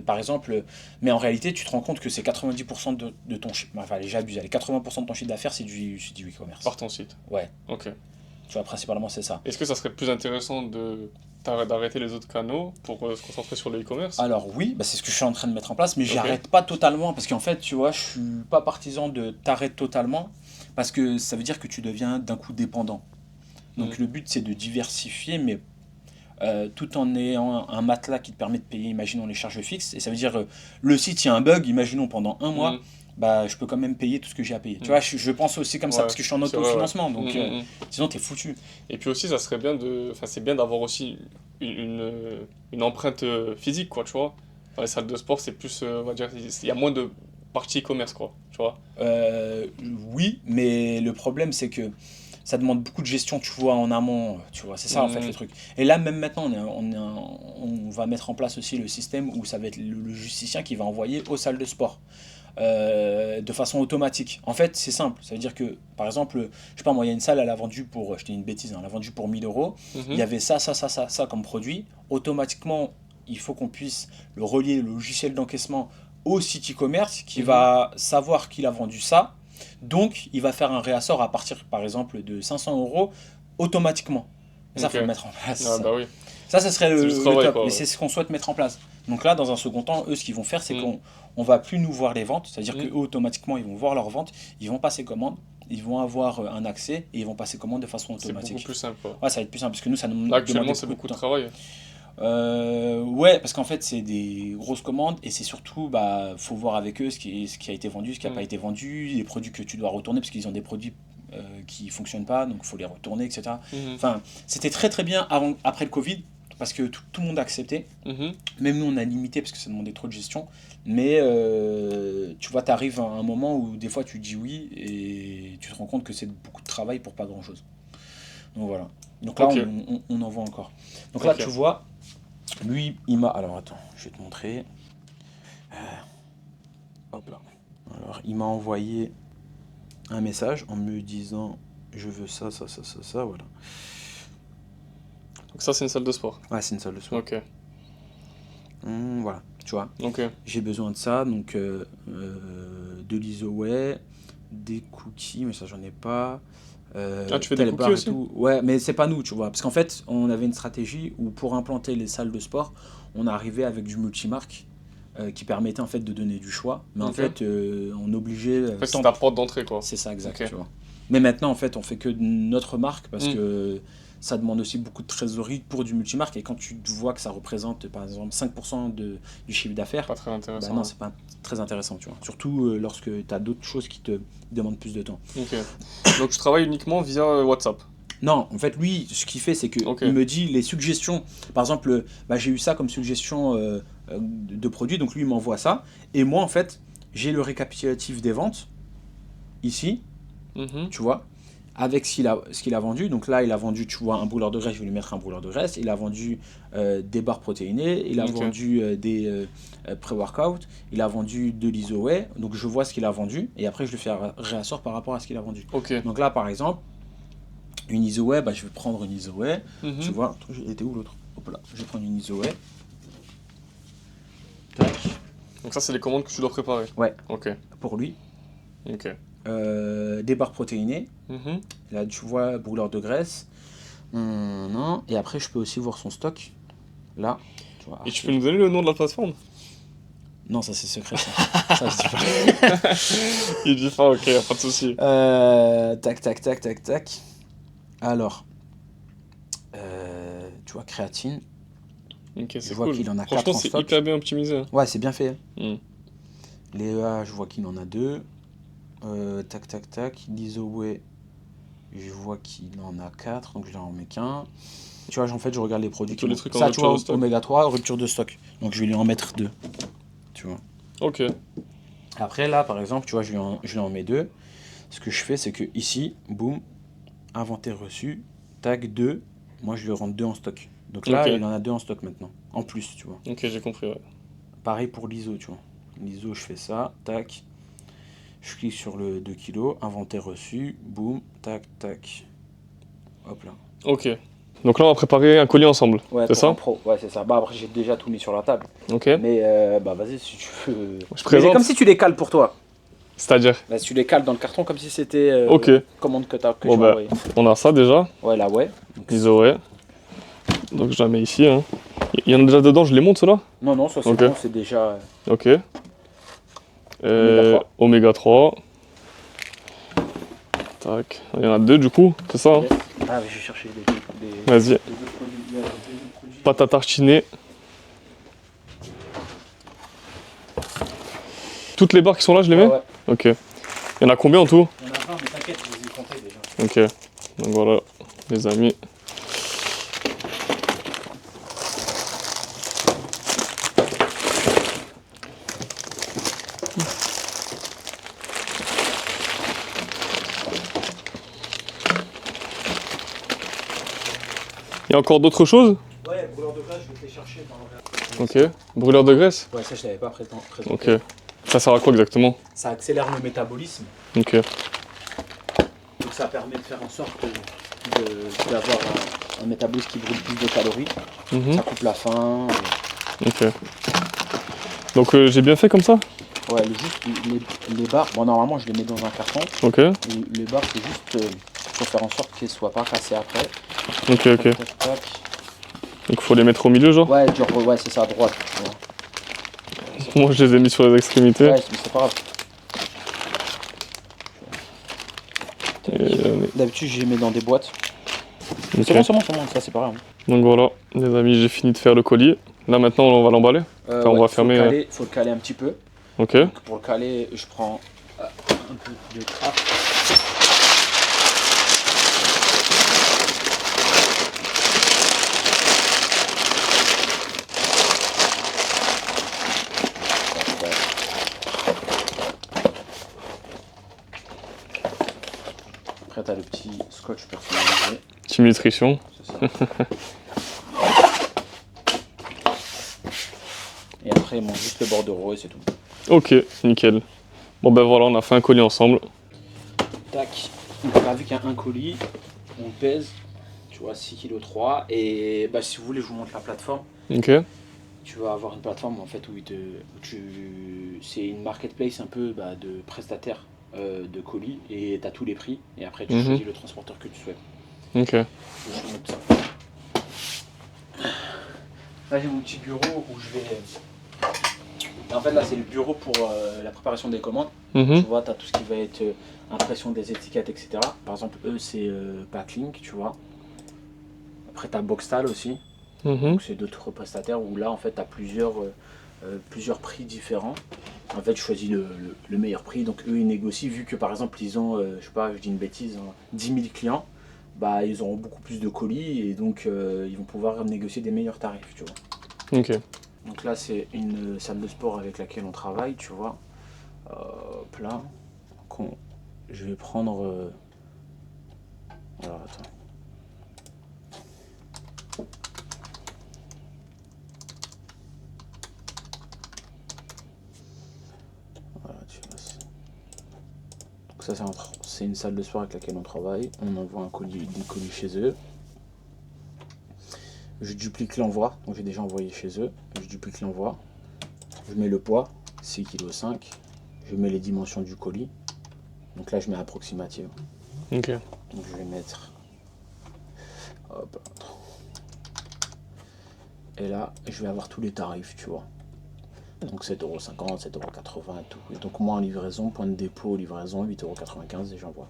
Par exemple, mais en réalité, tu te rends compte que c'est 90% de ton chiffre. Enfin, allez, j'abuse. Allez, 80% de ton chiffre d'affaires, c'est du e-commerce. Par ton site. Ouais, Ok. tu vois, principalement, c'est ça. Est-ce que ça serait plus intéressant d'arrêter les autres canaux pour se concentrer sur le e-commerce? Alors, oui, bah, c'est ce que je suis en train de mettre en place, mais Ok. j'arrête pas totalement. Parce qu'en fait, tu vois, je suis pas partisan de t'arrêter totalement. Parce que ça veut dire que tu deviens d'un coup dépendant. Donc, Mhm. le but, c'est de diversifier, mais tout en ayant un matelas qui te permet de payer, imaginons, les charges fixes. Et ça veut dire, le site, il y a un bug, imaginons, pendant un mois, Mhm. bah, je peux quand même payer tout ce que j'ai à payer. Tu Mhm. vois, je pense aussi comme ça, Ouais, parce que je suis en c'est vrai, ouais. autofinancement, donc Mhm. sinon, t'es foutu. Et puis aussi, ça serait bien enfin, c'est bien d'avoir aussi une empreinte physique, quoi, tu vois. Dans les salles de sport, c'est plus, on va dire, il y a moins de partie e-commerce, quoi, tu vois. Euh, oui, mais le problème, c'est que ça demande beaucoup de gestion, tu vois, en amont, tu vois, c'est ça en fait le Mhm. truc. Et là, même maintenant, on va mettre en place aussi le système où ça va être le justicien qui va envoyer aux salles de sport. de façon automatique. En fait, c'est simple. Ça veut dire que, par exemple, je sais pas, moi, il y a une salle, elle a vendu pour, je te dis une bêtise, hein, elle a vendu pour 1000 euros. Il y avait ça comme produit. Automatiquement, il faut qu'on puisse le relier, le logiciel d'encaissement, au site e-commerce qui va savoir qu'il a vendu ça. Donc, il va faire un réassort à partir, par exemple, de 500 euros automatiquement. Mais ça, il faut le mettre en place. Ah, bah oui. Ça serait le travail, top. quoi, Mais ouais. c'est ce qu'on souhaite mettre en place. Donc là, dans un second temps, eux, ce qu'ils vont faire, c'est qu'on on va plus nous voir les ventes. C'est-à-dire qu'eux, automatiquement, ils vont voir leurs ventes, ils vont passer commande, ils vont avoir un accès et ils vont passer commande de façon C'est automatique. beaucoup plus simple. Quoi. Ouais, ça va être plus simple parce que nous, ça nous Là, actuellement, demande c'est beaucoup de travail. Ouais, parce qu'en fait, c'est des grosses commandes et c'est surtout, faut voir avec eux ce qui a été vendu, ce qui n'a pas été vendu, les produits que tu dois retourner parce qu'ils ont des produits qui ne fonctionnent pas, donc il faut les retourner, etc. Enfin, c'était très très bien après le Covid parce que tout le monde a accepté. Même nous, on a limité parce que ça demandait trop de gestion. Mais tu vois, tu arrives à un moment où des fois tu dis oui et tu te rends compte que c'est beaucoup de travail pour pas grand chose. Donc voilà. Donc là, on en voit encore. Donc là, tu vois. Lui, il m'a... Alors, attends, je vais te montrer. Hop là. Alors, il m'a envoyé un message en me disant « Je veux ça, voilà. » Donc ça, c'est une salle de sport. Ouais, c'est une salle de sport. Ok. Voilà, tu vois. Ok. J'ai besoin de ça, donc de l'ISOWay, des cookies, mais ça, j'en ai pas. Tu fais des cookies aussi ? tout. Ouais, mais c'est pas nous, tu vois. Parce qu'en fait, on avait une stratégie où pour implanter les salles de sport, on arrivait avec du multimarque qui permettait en fait de donner du choix. Mais en fait, on obligeait... En fait, c'est ta porte d'entrée, quoi. C'est ça, exact, tu vois. Mais maintenant, en fait, on fait que notre marque parce que ça demande aussi beaucoup de trésorerie pour du multimarque. Et quand tu vois que ça représente, par exemple, 5% du chiffre d'affaires... Pas très intéressant. non, c'est pas très intéressant, tu vois. Surtout lorsque tu as d'autres choses qui te demandent plus de temps. Ok. Donc, tu travailles uniquement via WhatsApp ? Non, en fait, lui, ce qu'il fait, c'est qu'il me dit les suggestions. Par exemple, j'ai eu ça comme suggestion de produit, donc lui, il m'envoie ça. Et moi, en fait, j'ai le récapitulatif des ventes, ici, tu vois, avec ce qu'il a vendu. Donc là, il a vendu, tu vois, un brûleur de graisse, je vais lui mettre un brûleur de graisse. Il a vendu des barres protéinées, il a vendu des pré-workout, il a vendu de l'ISOWay. Donc je vois ce qu'il a vendu, et après, je lui fais un réassort par rapport à ce qu'il a vendu. Donc là, par exemple, une ISOWay, je vais prendre une ISOWay. Tu vois, il était où l'autre ? Hop là, je vais prendre une ISOWay. Tac. Donc ça, c'est les commandes que tu dois préparer ? Ouais. Ok. Pour lui. Ok. Des barres protéinées. Là, tu vois, brûleur de graisse. Non. Et après, je peux aussi voir son stock. Là. Tu vois, et tu peux nous donner le nom de la plateforme ? Non, ça c'est secret, ça. Ça, je dis pas. Il dit pas, ok, pas de souci. Tac. Alors, tu vois, créatine. Ok, c'est je vois cool. qu'il en a 4 Franchement, en c'est stock. hyper bien optimisé. Ouais, c'est bien fait. Les EA, je vois qu'il en a 2. Tac. L'ISOWay, je vois qu'il en a 4, donc je n'en mets qu'un. Tu vois, en fait, je regarde les produits. Tous les trucs en ça, rupture tu vois, de stock. Oméga 3, rupture de stock. Donc je vais lui en mettre 2. Tu vois. Ok. Après, là, par exemple, tu vois, je lui en mets 2. Ce que je fais, c'est que ici, boum, inventaire reçu, tag 2. Moi, je lui rentre 2 en stock. Donc là, il en a 2 en stock maintenant. En plus, tu vois. Ok, j'ai compris, ouais. Pareil pour l'ISO, tu vois. L'ISO, je fais ça, tac. Je clique sur le 2 kg, inventaire reçu, boum, tac. Hop là. Ok. Donc là, on va préparer un colis ensemble, ouais, c'est ça ? Ouais, c'est ça. Après, j'ai déjà tout mis sur la table. Ok. Mais vas-y, si tu veux. Je présente. C'est comme si tu les cales pour toi. C'est-à-dire ? Si tu les cales dans le carton comme si c'était commande que tu as envoyée. On a ça déjà. Ouais, là, ouais. ISOWay. Donc je la mets ici. Hein. Il y en a déjà dedans, je les monte ceux-là ? Non, ça c'est bon, c'est déjà... Ok. Oméga 3. Tac. Il y en a 2 du coup, c'est ça hein ? Ah, je vais chercher des Vas-y. Pâte à tartiner. Toutes les barres qui sont là, je les mets ? Ouais. Ok. Il y en a combien en tout ? Il y en a 20, mais t'inquiète, je les ai comptés déjà. Ok. Donc voilà, les amis. Il y a encore d'autres choses ? Ouais, brûleur de graisse, je vais te les chercher dans le... Ok. Brûleur de graisse ? Ouais, ça je l'avais pas présenté. Ok. Ça sert à quoi exactement? Ça accélère le métabolisme. Ok. Donc ça permet de faire en sorte d'avoir un métabolisme qui brûle plus de calories. Mhm. Ça coupe la faim. Ok. Donc j'ai bien fait comme ça? Ouais, juste les barres, bon normalement je les mets dans un carton. Ok. Les barres c'est juste pour faire en sorte qu'elles ne soient pas cassées après. Ok, ok. Tac, tac, tac. Donc il faut les mettre au milieu, genre? Ouais, ouais c'est ça, à droite. Ouais. Moi je les ai mis sur les extrémités. Ouais, mais c'est pas grave. D'habitude je les mets dans des boîtes. Ok. C'est bon, ça c'est pas grave. Donc voilà, les amis, j'ai fini de faire le colis. Là maintenant on va l'emballer. Enfin, on va fermer. Faut le caler un petit peu. Ok. Donc, pour le caler, je prends un peu de trappe. Après, tu as le petit scotch personnalisé. Team nutrition. C'est ça. Et après, il manque juste le bordereau et c'est tout. Ok, nickel. Bon ben voilà, on a fait un colis ensemble. Tac. Donc là, vu qu'il y a un colis, on pèse, tu vois, 6,3 kg. Et bah, si vous voulez, je vous montre la plateforme. Ok. Tu vas avoir une plateforme en fait où c'est une marketplace un peu de prestataires de colis et tu as tous les prix et après tu choisis le transporteur que tu souhaites. Ok. Je vous montre ça. Là j'ai mon petit bureau où je vais... En fait là c'est le bureau pour la préparation des commandes. Tu vois, tu as tout ce qui va être impression des étiquettes, etc. Par exemple eux c'est Packlink, tu vois. Après tu as Boxtal aussi. Donc c'est d'autres prestataires où là en fait tu as plusieurs prix différents. En fait je choisis le meilleur prix, donc eux ils négocient vu que par exemple ils ont, je sais pas, je dis une bêtise, 10 000 clients, bah ils auront beaucoup plus de colis et donc ils vont pouvoir négocier des meilleurs tarifs, tu vois. Ok. Donc là c'est une salle de sport avec laquelle on travaille, tu vois. Hop là, je vais prendre... Alors attends. Donc ça c'est une salle de sport avec laquelle on travaille. On envoie des colis chez eux. Je duplique l'envoi, donc j'ai déjà envoyé chez eux. Je duplique l'envoi. Je mets le poids, 6,5 kg. Je mets les dimensions du colis. Donc là je mets approximative. Ok. Donc je vais mettre... Hop. Et là je vais avoir tous les tarifs, tu vois. Donc 7,50 €, 7,80 € et tout. Et donc moi en livraison, point de dépôt, livraison, 8,95 € et j'envoie.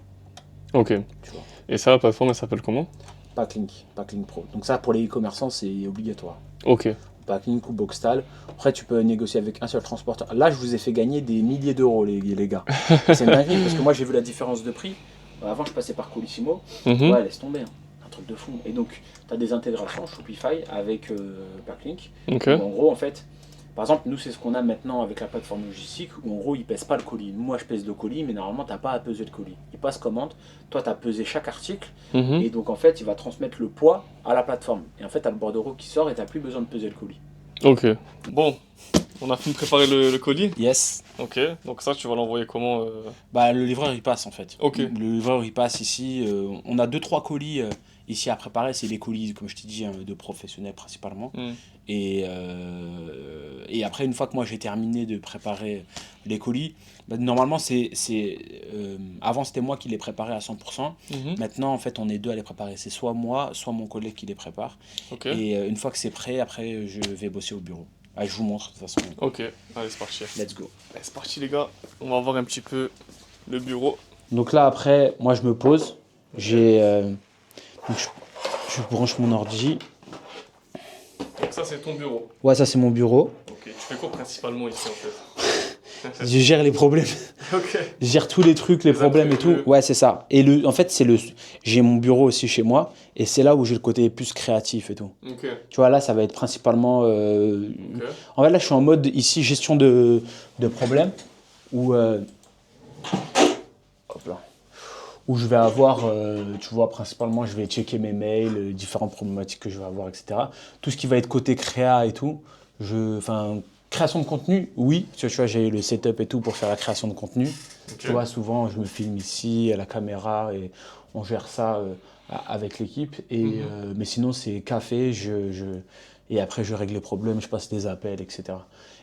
Ok. Tu vois. Et ça, la plateforme, elle s'appelle comment? Packlink Pro. Donc ça pour les e-commerçants c'est obligatoire. Ok. Packlink ou Boxtal. Après tu peux négocier avec un seul transporteur. Là je vous ai fait gagner des milliers d'euros les gars. C'est une dinguerie parce que moi j'ai vu la différence de prix. Avant je passais par Colissimo. Ouais laisse tomber. Un truc de fou. Et donc tu as des intégrations Shopify avec Packlink. Ok. En gros en fait, par exemple nous c'est ce qu'on a maintenant avec la plateforme logistique où en gros ils pèsent pas le colis. Moi je pèse le colis mais normalement t'as pas à peser le colis. Il passe commande, toi tu as pesé chaque article et donc en fait il va transmettre le poids à la plateforme. Et en fait tu as le bordereau qui sort et t'as plus besoin de peser le colis. Ok. Bon, on a fini de préparer le colis. Yes. Ok. Donc ça, tu vas l'envoyer comment Bah le livreur il passe en fait. Ok. Le livreur il passe ici. On a 2-3 colis ici à préparer. C'est les colis comme je t'ai dit de professionnels principalement. Et après une fois que moi j'ai terminé de préparer les colis, bah, normalement avant c'était moi qui les préparais à 100%. Maintenant en fait on est deux à les préparer. C'est soit moi, soit mon collègue qui les prépare. Ok. Et une fois que c'est prêt, après je vais bosser au bureau. Ah, je vous montre de toute façon. Ok, allez c'est parti. Let's go. Allez, c'est parti les gars, on va voir un petit peu le bureau. Donc là après, moi je me pose. J'ai donc je branche mon ordi. Donc ça c'est ton bureau. Ouais, ça c'est mon bureau. Ok, tu fais quoi principalement ici en fait? Je gère les problèmes. Ok. Je gère tous les trucs, les problèmes et tout. Ouais, c'est ça. Et en fait, j'ai mon bureau aussi chez moi. Et c'est là où j'ai le côté plus créatif et tout. Ok. Tu vois, là, ça va être principalement... En fait, là, je suis en mode ici, gestion de problèmes. Où, hop là. Où je vais avoir, tu vois, principalement, je vais checker mes mails, les différentes problématiques que je vais avoir, etc. Tout ce qui va être côté créa et tout. Création de contenu, oui. Tu vois, j'ai le setup et tout pour faire la création de contenu. Ok. Tu vois, souvent, je me filme ici à la caméra et on gère ça avec l'équipe. Mais sinon, c'est café, et après, je règle les problèmes, je passe des appels, etc.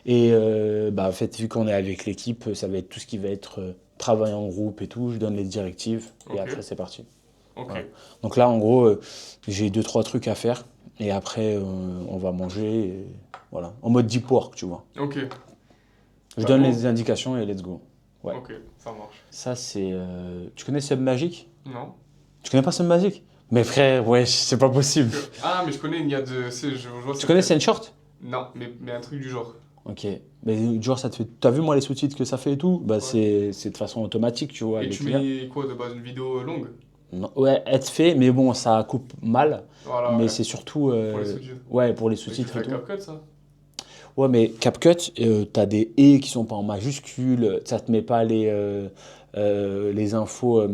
En fait, vu qu'on est avec l'équipe, ça va être tout ce qui va être travail en groupe et tout. Je donne les directives et Ok. après, c'est parti. Ok. Voilà. Donc là, en gros, j'ai 2, 3 trucs à faire et après, on va manger. Voilà. En mode deep work, tu vois. Ok. Je Bah donne bon. les indications et let's go. Ouais. Ok, ça marche. Ça, c'est. Tu connais Submagic? Non. Tu connais pas Submagic? Mais frère, ouais, c'est pas possible. Ah, mais je connais, il y a de. Je vois Tu c'est connais lequel. Short? Non, mais un truc du genre. Ok. Mais genre, ça te fait. T'as vu, moi, les sous-titres que ça fait et tout? Bah, Ouais. c'est de façon automatique, tu vois, Et avec tu l'IA. mets quoi de base? Une vidéo longue? Non, ouais, être fait, mais bon, ça coupe mal. Voilà, Mais ouais. c'est surtout. Pour les sous-titres. Ouais, pour les Mais tu sous-titres fais et un tout. CapCut, ça? Ouais, mais CapCut, t'as des et qui sont pas en majuscules, ça te met pas les infos,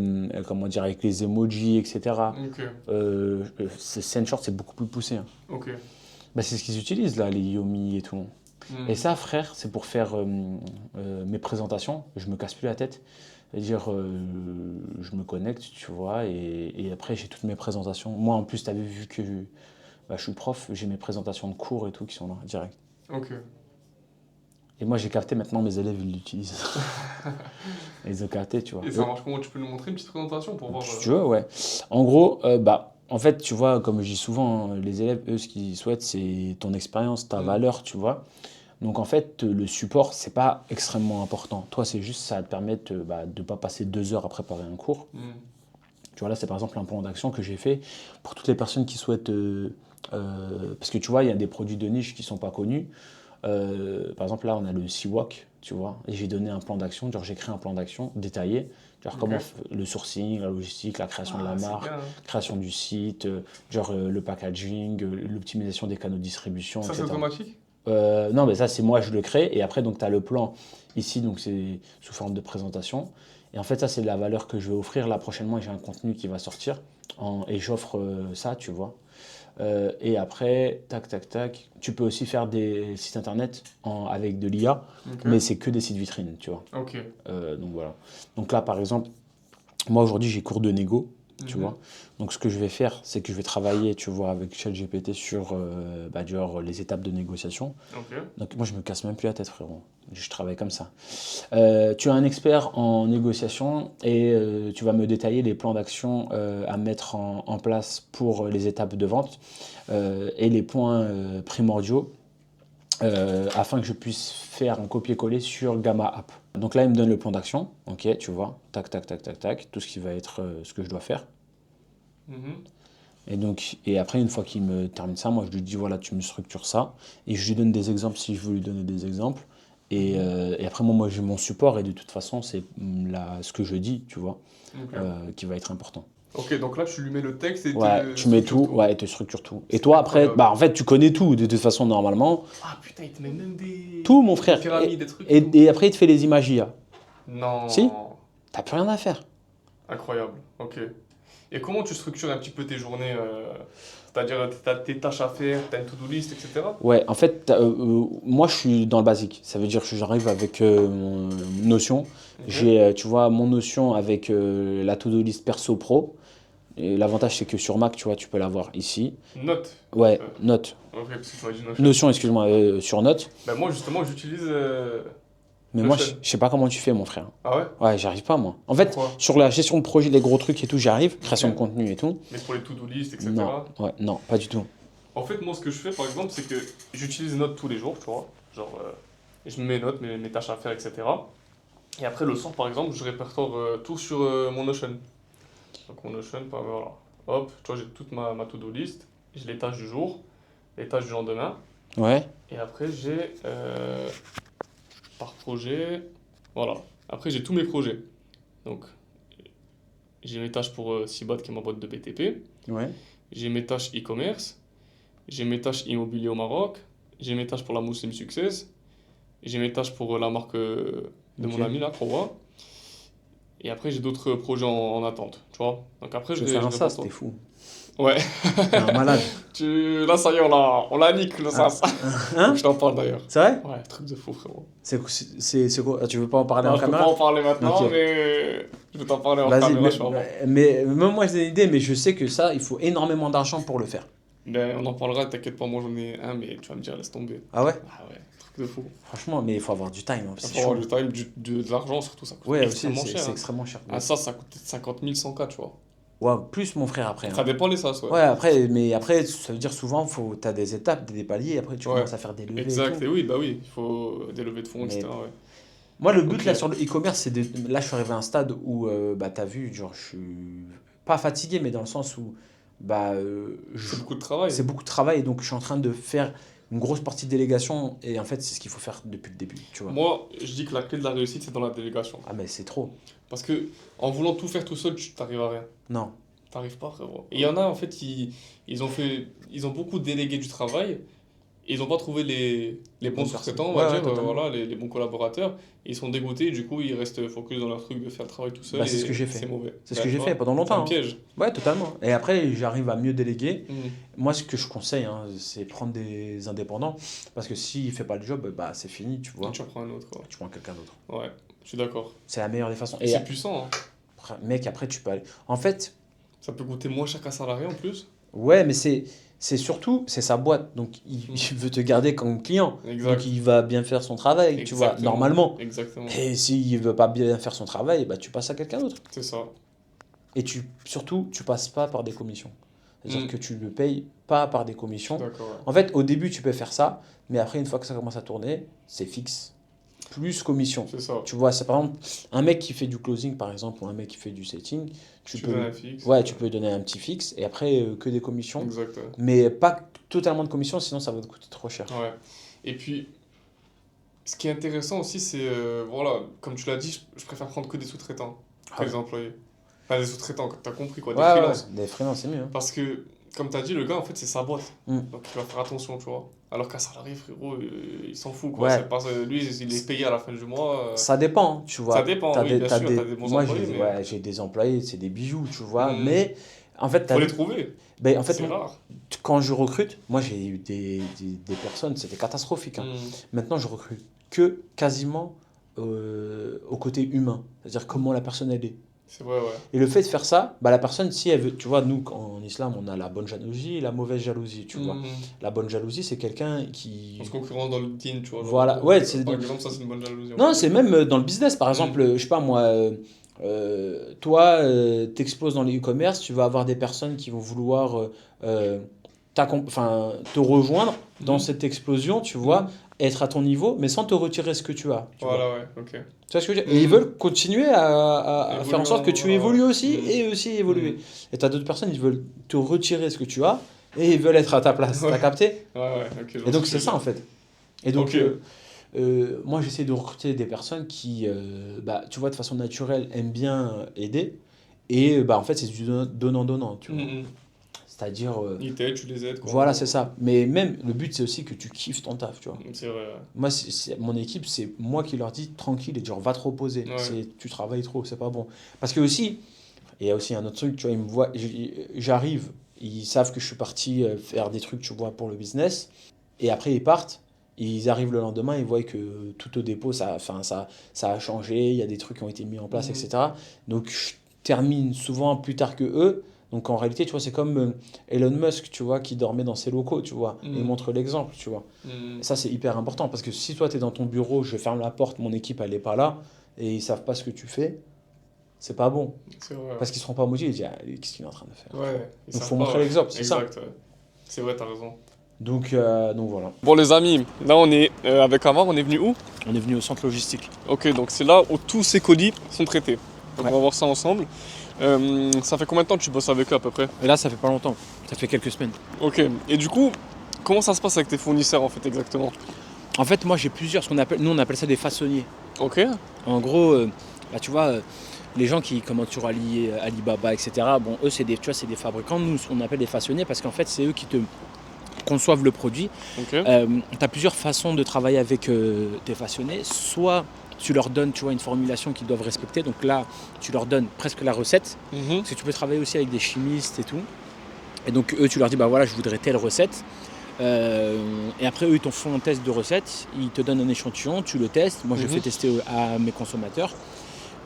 comment dire, avec les emojis, etc. Ok. Sendshort, c'est beaucoup plus poussé, hein. Ok. Bah, c'est ce qu'ils utilisent là, les Yomi et tout. Hmm. Et ça, frère, c'est pour faire mes présentations. Je me casse plus la tête. C'est-à-dire, je me connecte, tu vois, et après, j'ai toutes mes présentations. Moi, en plus, tu avais vu que bah, je suis prof, j'ai mes présentations de cours et tout qui sont là, direct. Ok. Et moi, j'ai capté maintenant, mes élèves, ils l'utilisent. Ils ont capté, tu vois. Et ça marche comment? Tu peux nous montrer une petite présentation pour voir. Si tu veux, ouais. En gros, en fait, tu vois, comme je dis souvent, hein, les élèves, eux, ce qu'ils souhaitent, c'est ton expérience, ta Hmm. valeur, tu vois. Donc, en fait, le support, c'est pas extrêmement important. Toi, c'est juste, ça va te permettre de ne pas passer 2 heures à préparer un cours. Hmm. Tu vois, là, c'est par exemple un plan d'action que j'ai fait pour toutes les personnes qui souhaitent. Parce que tu vois, il y a des produits de niche qui sont pas connus. Par exemple, là, on a le Seawalk, tu vois, et j'ai donné un plan d'action, genre j'ai créé un plan d'action détaillé, genre Ok. comment le sourcing, la logistique, la création de la Ah, c'est marque, bien, hein. création du site, le packaging, l'optimisation des canaux de distribution, Ça, c'est etc. automatique? Non, mais ça, c'est moi, je le crée, et après, donc, tu as le plan ici, donc c'est sous forme de présentation. Et en fait, ça, c'est la valeur que je vais offrir. Là, prochainement, j'ai un contenu qui va sortir, et j'offre ça, tu vois. Et après, tac, tac, tac. Tu peux aussi faire des sites internet avec de l'IA, Ok. mais c'est que des sites vitrines, tu vois. Ok. Donc voilà. Donc là, par exemple, moi aujourd'hui, j'ai cours de négo, tu Mhm. vois. Donc ce que je vais faire, c'est que je vais travailler, tu vois, avec ChatGPT sur genre, les étapes de négociation. Ok. Donc moi, je me casse même plus la tête, frérot. Je travaille comme ça. Tu as un expert en négociation et tu vas me détailler les plans d'action à mettre en place pour les étapes de vente et les points primordiaux afin que je puisse faire un copier-coller sur Gamma App. Donc là, il me donne le plan d'action. Ok, tu vois, tac, tac, tac, tac, tac, tout ce qui va être ce que je dois faire. Mhm. Et après, une fois qu'il me termine ça, moi je lui dis voilà, tu me structures ça. Et je lui donne des exemples si je veux lui donner des exemples. Et après, moi j'ai mon support et de toute façon, c'est ce que je dis, tu vois, Ok. qui va être important. Ok, donc là, tu lui mets le texte et Ouais, te tu mets structure tout, tout. ouais, et te structure tout. Et C'est toi, après, incroyable. bah en fait, tu connais tout de toute façon, normalement. Ah putain, il te met même des. Tout, mon Des frère. pyramides, des trucs et tout. Et après, il te fait les images IA. Si, Non. t'as plus rien à faire. Incroyable. Ok. Et comment tu structures un petit peu tes journées c'est-à-dire, t'as tes tâches à faire, t'as une to-do list, etc. Ouais, en fait, moi je suis dans le basique. Ça veut dire que j'arrive avec mon Notion. Ok. J'ai, tu vois, mon Notion avec la to-do list perso pro. Et l'avantage, c'est que sur Mac, tu vois, tu peux l'avoir ici. Note. Ouais, Euh, Note. ok, parce que tu m'as dit Notion. Notion, excuse-moi, sur Note. Ben moi, justement, j'utilise Mais moi, Notion. je sais pas comment tu fais, mon frère. Ah ouais? Ouais, j'arrive pas, moi. En fait, Pourquoi? sur la gestion de projet, les gros trucs et tout, j'arrive. Création de Ok. contenu et tout. Mais pour les to-do list, Non, etc. ouais, non, pas du tout. En fait, moi, ce que je fais, par exemple, c'est que j'utilise Note tous les jours, tu vois. Genre, je me mets notes, mes tâches à faire, etc. Et après, le soir, par exemple, je répertoire tout sur mon Notion. Donc, mon Notion, voilà. Hop, tu vois, j'ai toute ma to-do list. J'ai les tâches du jour, les tâches du lendemain. Ouais, Et après, j'ai par projet. Voilà. Après, j'ai tous mes projets. Donc, j'ai mes tâches pour Cibot, qui est ma boîte de BTP. ouais. J'ai mes tâches e-commerce. J'ai mes tâches immobilier au Maroc. J'ai mes tâches pour la Muslim Success. J'ai mes tâches pour la marque de Ok. mon ami, là, Crowa. Et après, j'ai d'autres projets en attente, tu vois. Donc après, Tu veux faire un je sas, réponds. t'es fou. Ouais. T'es un malade. Là, ça y est, on l'a nique, le Ah, sas. Faut que hein? je t'en parle d'ailleurs. C'est vrai? Ouais, truc de fou, frérot. C'est quoi? Ah, tu veux pas en parler Non, en je peux pas caméra? en parler Ok. maintenant, mais je vais t'en parler hors Vas-y, caméra sûrement. même moi j'ai une idée, mais je sais que ça, il faut énormément d'argent pour le faire. Ben, on en parlera, t'inquiète pas, moi j'en ai un, mais tu vas me dire, laisse tomber. Ah ouais? Ah ouais, truc de fou. Franchement, mais il faut avoir du time, hein, Il c'est faut avoir chaud. du time, de l'argent surtout, ça coûte Ouais, aussi, extrêmement cher. c'est Hein. extrêmement cher. Un sas, ça coûte peut-être 50 000, 100K, tu vois. Ouais, plus mon frère après, Ça hein. dépend les sas, ouais. Ouais, après, mais après, ça veut dire souvent, t'as des étapes, des paliers, après tu Ouais, commences à faire des levées et exact. tout. Et oui, bah oui, il faut des levées de fonds, Mais etc. Ouais. moi, le but Ok. là sur le e-commerce, c'est de. Là, je suis arrivé à un stade où, bah, t'as vu, genre, je suis pas fatigué, mais dans le sens où, bah, C'est beaucoup de travail. c'est beaucoup de travail, et donc je suis en train de faire une grosse partie de délégation, et en fait, c'est ce qu'il faut faire depuis le début, tu vois. Moi, je dis que la clé de la réussite, c'est dans la délégation. Ah, mais c'est trop. Parce que en voulant tout faire tout seul, tu t'arrives à rien. Non. T'arrives pas, frérot. Et il y en a, en fait, ils ont beaucoup délégué du travail. Et ils n'ont pas trouvé les bons Bonne personne. sous-traitants, on Ouais, va ouais, dire, totalement. voilà, les bons collaborateurs. Et ils sont dégoûtés, du coup, ils restent focus dans leur truc de faire le travail tout seul. Bah, c'est ce et que j'ai fait. C'est mauvais. C'est ce Bah, que tu j'ai vois, fait pendant c'est longtemps, un hein. piège. Ouais, totalement. Et après, j'arrive à mieux déléguer. Mhm. Moi, ce que je conseille, hein, c'est prendre des indépendants. Parce que s'il fait pas le job, bah, c'est fini, tu Et vois. tu en prends un autre, quoi. Tu prends quelqu'un d'autre. Ouais, je suis d'accord. C'est la meilleure des façons. Et Et c'est puissant, hein. après, mec, après, tu peux aller. En fait, Ça peut coûter moins cher qu'un salarié en plus. ouais, mais c'est surtout, c'est sa boîte. Donc, il veut te garder comme client. Exact. Donc, il va bien faire son travail, tu vois, Exactement. normalement. Exactement. Et s'il veut pas bien faire son travail, bah, tu passes à quelqu'un d'autre. C'est ça. Et surtout, tu passes pas par des commissions. C'est-à-dire Mm. que tu le payes pas par des Je suis commissions. d'accord, ouais. En fait, au début, tu peux faire ça, mais après, une fois que ça commence à tourner, c'est fixe. Plus commission. C'est ça. Tu vois, c'est par exemple, un mec qui fait du closing, par exemple, ou un mec qui fait du setting, tu Tu peux, donnes un fixe. ouais, tu peux lui donner un petit fixe, et après, que des commissions. Exact, ouais. Mais pas totalement de commissions, sinon ça va te coûter trop cher. Ouais. Et puis, ce qui est intéressant aussi, c'est, voilà, comme tu l'as dit, je préfère prendre que des sous-traitants que Ah ouais. des employés. Enfin, des sous-traitants, t'as compris quoi, des Ouais, ouais, freelances. des freelances, c'est mieux, hein. Parce que, comme t'as dit, le gars, en fait, c'est sa boîte. Mm. Donc, il va faire attention, tu vois. Alors qu'un salarié, frérot, il s'en fout, quoi. Ouais. C'est pas, lui, il est payé à la fin du mois. Ça dépend, tu vois. Ça dépend, T'as oui, des, bien t'as sûr, des- t'as des bons moi, employés, mais ouais, j'ai des employés, c'est des bijoux, tu vois. Mm. Mais en fait, faut les trouver. ben, en fait, C'est rare. quand je recrute, moi j'ai eu des personnes, c'était catastrophique, hein. Mm. Maintenant, je recrute que quasiment au côté humain, c'est-à-dire comment la personne elle est. C'est vrai, ouais. Et le fait de faire ça, bah, la personne, si elle veut, tu vois, nous en islam, on a la bonne jalousie et la mauvaise jalousie, tu vois. Mm. La bonne jalousie, c'est quelqu'un qui. On se concurrence dans le team, tu vois. genre, Voilà, ouais, c'est. par exemple, ça, c'est une bonne jalousie. en Non, fait. c'est même dans le business, par exemple, je sais pas moi, toi, t'exploses dans les e-commerce, tu vas avoir des personnes qui vont vouloir enfin, te rejoindre dans Mhm. cette explosion, tu vois, Mhm. être à ton niveau, mais sans te retirer ce que tu as. Tu vois. Voilà, ouais, ok. Tu vois ce que je veux dire? Et Mhm. ils veulent continuer à Évoluer faire en sorte que tu voilà, évolues ouais. aussi Mhm. et aussi évoluer. Mhm. Et tu as d'autres personnes, ils veulent te retirer ce que tu as et ils veulent être à ta place. Ouais. T'as capté? Ouais, ouais, ok. je vois Et donc ce c'est que ça tu en fait. Et donc Ok. moi j'essaie de recruter des personnes qui, bah, tu vois, de façon naturelle aiment bien aider. Et bah, en fait c'est du donnant-donnant, tu veux vois. dire. C'est-à-dire, Ils t'aident, tu les aides, quoi. voilà, c'est ça. Mais même le but c'est aussi que tu kiffes ton taf, tu vois. C'est vrai, ouais. Moi, mon équipe, c'est moi qui leur dis tranquille et genre va te reposer. Ouais. Tu travailles trop, c'est pas bon. Parce que aussi, il y a aussi un autre truc, tu vois, ils me voient, j'arrive, ils savent que je suis parti faire des trucs, tu vois, pour le business. Et après, ils partent. Ils arrivent le lendemain, ils voient que tout au dépôt, enfin, ça a changé, il y a des trucs qui ont été mis en place, Mhm. etc. Donc, je termine souvent plus tard que eux. Donc, en réalité, tu vois, c'est comme Elon Musk, tu vois, qui dormait dans ses locaux, tu vois. Mhm. Il montre l'exemple, tu vois. Mhm. Ça, c'est hyper important parce que si toi, tu es dans ton bureau, je ferme la porte, mon équipe, elle n'est pas là et ils savent pas ce que tu fais, c'est pas bon. C'est vrai. Parce qu'ils seront pas motivés, ils disent, ah, qu'est-ce qu'il est en train de faire? Ouais. Ils Donc, savent faut pas, montrer ouais. l'exemple, c'est ça. Exact, ouais. C'est vrai, t'as raison. Donc voilà. Bon, les amis, là, on est avec Amar, on est venu où? On est venu au centre logistique. Ok, donc c'est là où tous ces colis sont traités. Donc Ouais. on va voir ça ensemble. Ça fait combien de temps que tu bosses avec eux à peu près? Et là, ça fait pas longtemps, ça fait quelques semaines. Ok, et du coup, comment ça se passe avec tes fournisseurs en fait exactement? En fait, moi, j'ai plusieurs, nous, on appelle ça des façonniers. Ok, En gros, bah, tu vois, les gens qui commandent sur Alibaba, etc., bon, eux, tu vois, c'est des fabricants. Nous, on appelle des façonniers parce qu'en fait, c'est eux qui te conçoivent le produit. ok. Tu as plusieurs façons de travailler avec des façonnés. Soit tu leur donnes, tu vois, une formulation qu'ils doivent respecter. Donc là, tu leur donnes presque la recette. Parce que tu peux travailler aussi avec des chimistes et tout. Et donc eux, tu leur dis, bah voilà, je voudrais telle recette. Et après, eux, ils t'en font un test de recette. Ils te donnent un échantillon, tu le testes. Moi, je fais tester à mes consommateurs.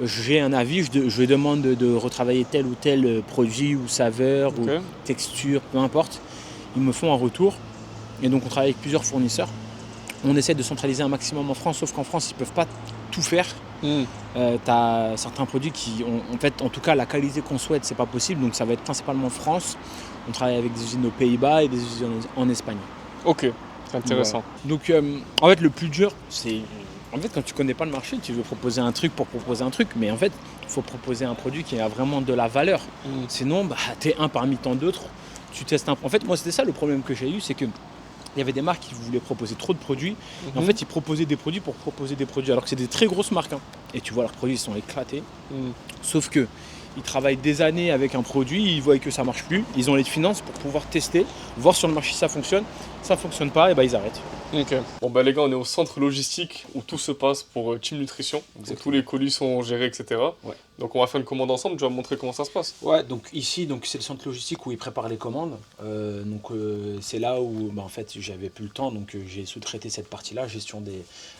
J'ai un avis, je demande de retravailler tel ou tel produit ou saveur ou texture, peu importe. Ils me font un retour. Et donc, on travaille avec plusieurs fournisseurs. On essaie de centraliser un maximum en France, sauf qu'en France, ils ne peuvent pas tout faire. Tu as certains produits qui ont, en fait, en tout cas, la qualité qu'on souhaite, c'est pas possible. Donc, ça va être principalement France. On travaille avec des usines aux Pays-Bas et des usines en Espagne. Ok, c'est intéressant. Donc, en fait, le plus dur, c'est... En fait, quand tu connais pas le marché, tu veux proposer un truc pour proposer un truc. Mais en fait, il faut proposer un produit qui a vraiment de la valeur. Sinon, tu es un parmi tant d'autres. Tu testes un... En fait, moi, c'était ça le problème que j'ai eu, c'est que il y avait des marques qui voulaient proposer trop de produits. Et en fait, ils proposaient des produits pour proposer des produits. Alors que c'est des très grosses marques. Et tu vois, leurs produits, ils sont éclatés. Sauf que ils travaillent des années avec un produit, ils voient que ça ne marche plus. Ils ont les finances pour pouvoir tester, voir sur le marché si ça fonctionne. Ça ne fonctionne pas, et ils arrêtent. Ok. Bon les gars, on est au centre logistique où tout se passe pour Team Nutrition. Donc, tous les colis sont gérés, etc. Ouais. Donc on va faire une commande ensemble, tu vas me montrer comment ça se passe. Ouais, donc ici, c'est le centre logistique où ils préparent les commandes. C'est là où en fait j'avais plus le temps, donc j'ai sous-traité cette partie-là, gestion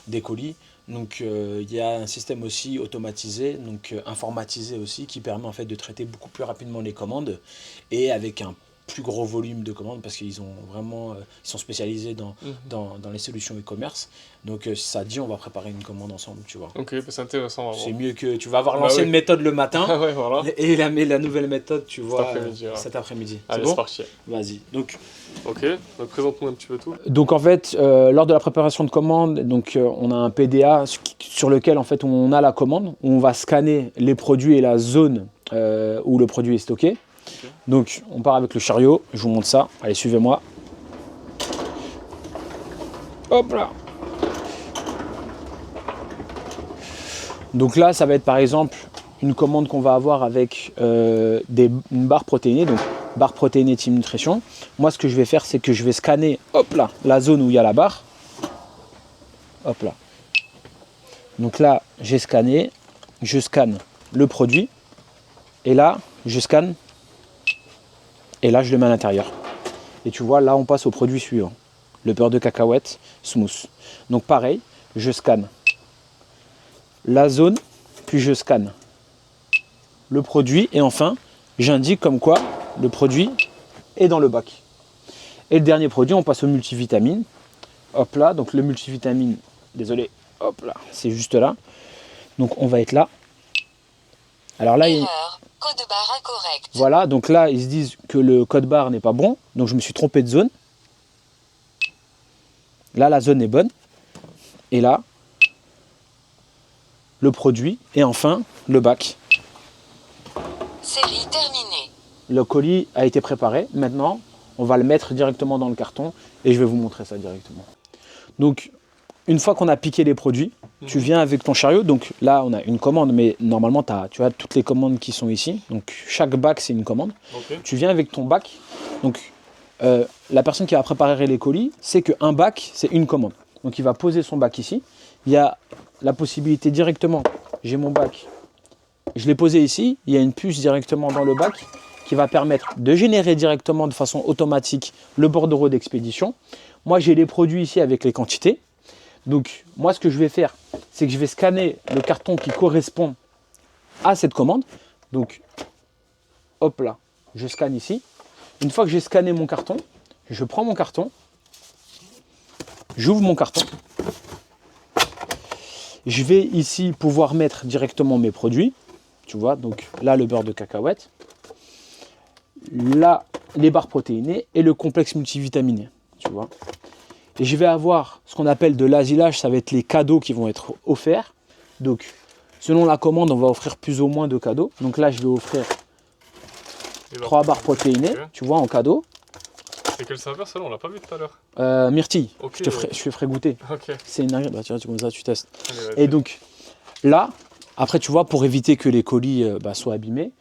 des colis. Donc il y a un système aussi automatisé, donc informatisé aussi, qui permet en fait de traiter beaucoup plus rapidement les commandes et avec un plus gros volume de commandes parce qu'ils ont vraiment ils sont spécialisés dans les solutions e-commerce. Donc ça dit on va préparer une commande ensemble, tu vois. Ok, c'est intéressant. C'est mieux que tu vas avoir l'ancienne méthode le matin ouais, voilà. et la nouvelle méthode, tu vois, cet après-midi. Allez, c'est parti. Vas-y. Donc ok, donc présente-nous un petit peu tout. Donc en fait, lors de la préparation de commande, donc on a un PDA sur lequel en fait on a la commande, où on va scanner les produits et la zone où le produit est stocké. Okay. Donc on part avec le chariot, je vous montre ça. Allez, suivez-moi. Hop là. Donc là, ça va être par exemple une commande qu'on va avoir avec une barre protéinée, donc barre protéinée Team Nutrition. Moi, ce que je vais faire, c'est que je vais scanner, hop là, la zone où il y a la barre. Hop là. Donc là, j'ai scanné, je scanne le produit, et là, je scanne, et là, je le mets à l'intérieur. Et tu vois, là, on passe au produit suivant, le beurre de cacahuète smooth. Donc pareil, je scanne la zone, puis je scanne le produit, et enfin, j'indique comme quoi le produit est dans le bac. Et le dernier produit, on passe au multivitamine. Hop là, donc le multivitamine, désolé, hop là, c'est juste là. Donc on va être là. Alors là, code barre incorrect. Voilà, donc là, ils se disent que le code barre n'est pas bon. Donc je me suis trompé de zone. Là, la zone est bonne. Et là, le produit. Et enfin, le bac. Série terminée. Le colis a été préparé. Maintenant, on va le mettre directement dans le carton. Et je vais vous montrer ça directement. Donc, une fois qu'on a piqué les produits, tu viens avec ton chariot. Donc là, on a une commande, mais normalement, tu as toutes les commandes qui sont ici. Donc chaque bac, c'est une commande. Okay. Tu viens avec ton bac. Donc la personne qui va préparer les colis sait qu'un bac, c'est une commande. Donc il va poser son bac ici. Il y a la possibilité directement, j'ai mon bac, je l'ai posé ici. Il y a une puce directement dans le bac qui va permettre de générer directement de façon automatique le bordereau d'expédition. Moi, j'ai les produits ici avec les quantités. Donc, moi, ce que je vais faire, c'est que je vais scanner le carton qui correspond à cette commande. Donc, hop là, je scanne ici. Une fois que j'ai scanné mon carton, je prends mon carton, j'ouvre mon carton. Je vais ici pouvoir mettre directement mes produits. Tu vois, donc là, le beurre de cacahuète. Là, les barres protéinées et le complexe multivitaminé. Tu vois. Et je vais avoir ce qu'on appelle de l'asilage, ça va être les cadeaux qui vont être offerts. Donc, selon la commande, on va offrir plus ou moins de cadeaux. Donc là, je vais offrir 3 barres protéinées, tu vois, en cadeau. C'est quelle saveur, celle-là? On l'a pas vu tout à l'heure. Myrtille, okay, je te ferai goûter. Okay. C'est une arrière, bah, tu vois, comme ça, tu testes. Allez, et donc, là, après, tu vois, pour éviter que les colis soient abîmés,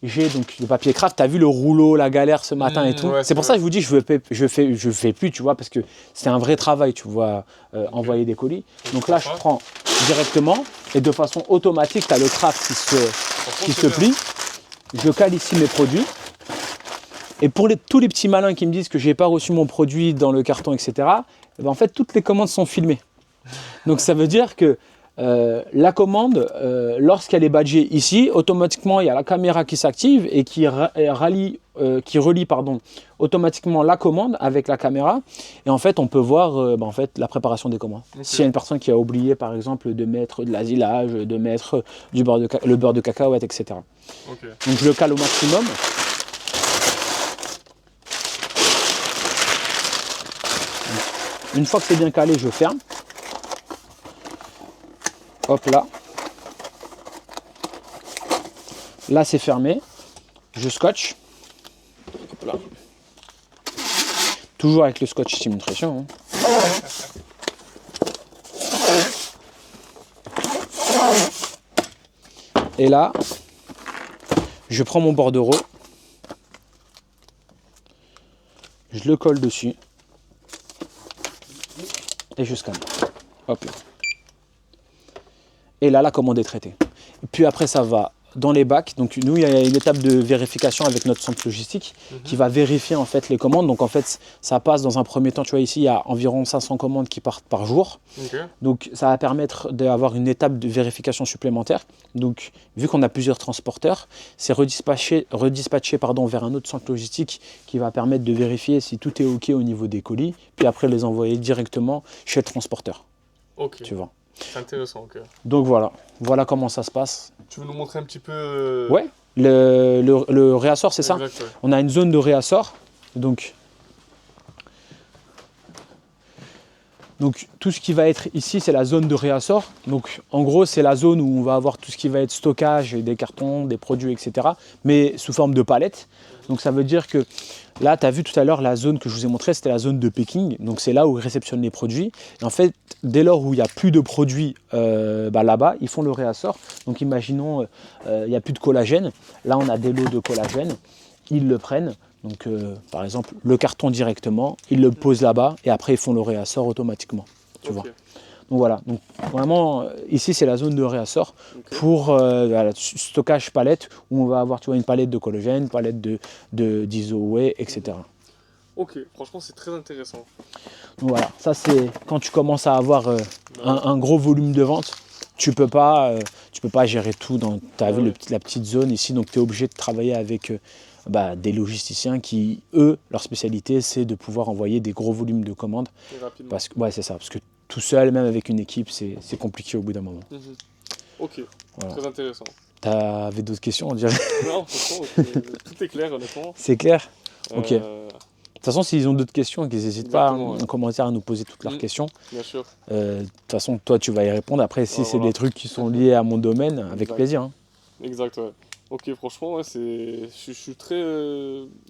j'ai donc le papier craft. Tu as vu le rouleau, la galère ce matin et tout. Ouais, c'est pour ça que je vous dis, je fais plus, tu vois, parce que c'est un vrai travail, tu vois, envoyer des colis. Donc là, je prends directement et de façon automatique, tu as le craft qui se plie. Je cale ici mes produits. Et pour tous les petits malins qui me disent que je n'ai pas reçu mon produit dans le carton, etc., eh ben en fait, toutes les commandes sont filmées. Donc ça veut dire que la commande, lorsqu'elle est badgée ici, automatiquement, il y a la caméra qui s'active et qui relie automatiquement la commande avec la caméra. Et en fait, on peut voir en fait, la préparation des commandes. Okay. S'il y a une personne qui a oublié, par exemple, de mettre de l'asilage, de mettre le beurre de cacahuète, etc. Okay. Donc je le cale au maximum. Une fois que c'est bien calé, je ferme. Hop là. Là, c'est fermé. Je scotche. Hop là. Toujours avec le scotch stimulation. Et là, je prends mon bordereau. Je le colle dessus. Et je scanne. Hop là. Et là, la commande est traitée. Et puis après, ça va dans les bacs. Donc nous, il y a une étape de vérification avec notre centre logistique qui va vérifier en fait les commandes. Donc en fait, ça passe dans un premier temps. Tu vois ici, il y a environ 500 commandes qui partent par jour. Okay. Donc ça va permettre d'avoir une étape de vérification supplémentaire. Donc vu qu'on a plusieurs transporteurs, c'est redispatché vers un autre centre logistique qui va permettre de vérifier si tout est OK au niveau des colis. Puis après, les envoyer directement chez le transporteur. Ok. Tu vois. C'est intéressant, ok. Donc voilà comment ça se passe. Tu veux nous montrer un petit peu Ouais, le réassort, c'est ça. Ouais. On a une zone de réassort. Donc tout ce qui va être ici, c'est la zone de réassort. Donc en gros, c'est la zone où on va avoir tout ce qui va être stockage, des cartons, des produits, etc. Mais sous forme de palettes. Donc ça veut dire que là, tu as vu tout à l'heure la zone que je vous ai montrée, c'était la zone de picking. Donc c'est là où ils réceptionnent les produits. Et en fait, dès lors où il n'y a plus de produits là-bas, ils font le réassort. Donc imaginons, il n'y a plus de collagène. Là, on a des lots de collagène. Ils le prennent. Donc par exemple, le carton directement, ils le posent là-bas et après, ils font le réassort automatiquement. Tu vois. Donc voilà, donc vraiment ici c'est la zone de réassort pour stockage palette où on va avoir, tu vois, une palette de collagène, une palette d'isoway, etc. Ok, franchement c'est très intéressant. Donc voilà, ça c'est quand tu commences à avoir un gros volume de vente, tu peux pas gérer tout. Tu as vu la petite zone ici, donc tu es obligé de travailler avec des logisticiens qui, eux, leur spécialité c'est de pouvoir envoyer des gros volumes de commandes. Parce que, c'est ça, parce que tout seul, même avec une équipe, c'est compliqué au bout d'un moment. Ok, voilà. Très intéressant. T'avais d'autres questions, on dirait? Non, franchement, tout est clair, honnêtement. C'est clair? Ok. De toute façon, s'ils ont d'autres questions, qu'ils n'hésitent pas en commentaire à nous poser toutes leurs questions. Bien sûr. De toute façon, toi, tu vas y répondre. Après, si c'est des trucs qui sont liés à mon domaine, avec plaisir. Hein. Exact, ouais. Ok, franchement, ouais, je suis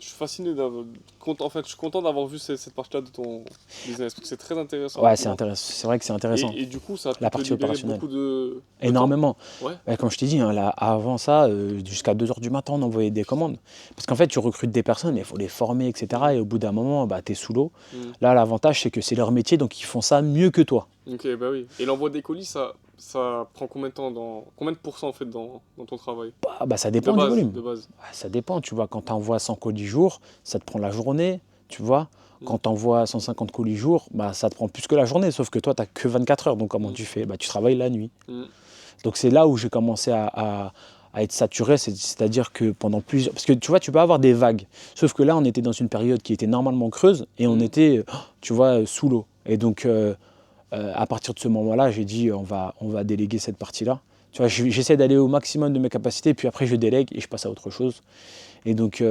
fasciné. En fait, je suis content d'avoir vu cette partie-là de ton business, parce que c'est très intéressant. Ouais, c'est intéressant. C'est vrai que c'est intéressant. Et du coup, ça la partie opérationnelle. Beaucoup de énormément. Ouais. Comme je t'ai dit, là, avant ça, jusqu'à 2h du matin, on envoyait des commandes. Parce qu'en fait, tu recrutes des personnes, il faut les former, etc. Et au bout d'un moment, tu es sous l'eau. Là, l'avantage, c'est que c'est leur métier, donc ils font ça mieux que toi. Ok, bah oui. Et l'envoi des colis, ça prend combien de temps, combien de pourcents en fait dans ton travail? Ça dépend du volume. De base. Ça dépend, tu vois, quand tu envoies 100 colis jour, ça te prend la journée, tu vois. Quand tu envoies 150 colis jour, ça te prend plus que la journée, sauf que toi, tu n'as que 24 heures, donc comment tu fais? Tu travailles la nuit. Donc c'est là où j'ai commencé à être saturé, c'est-à-dire que pendant plusieurs... Parce que tu vois, tu peux avoir des vagues, sauf que là, on était dans une période qui était normalement creuse et on était, tu vois, sous l'eau. Et donc... à partir de ce moment-là, j'ai dit on va déléguer cette partie-là. Tu vois, j'essaie d'aller au maximum de mes capacités, puis après je délègue et je passe à autre chose. Et donc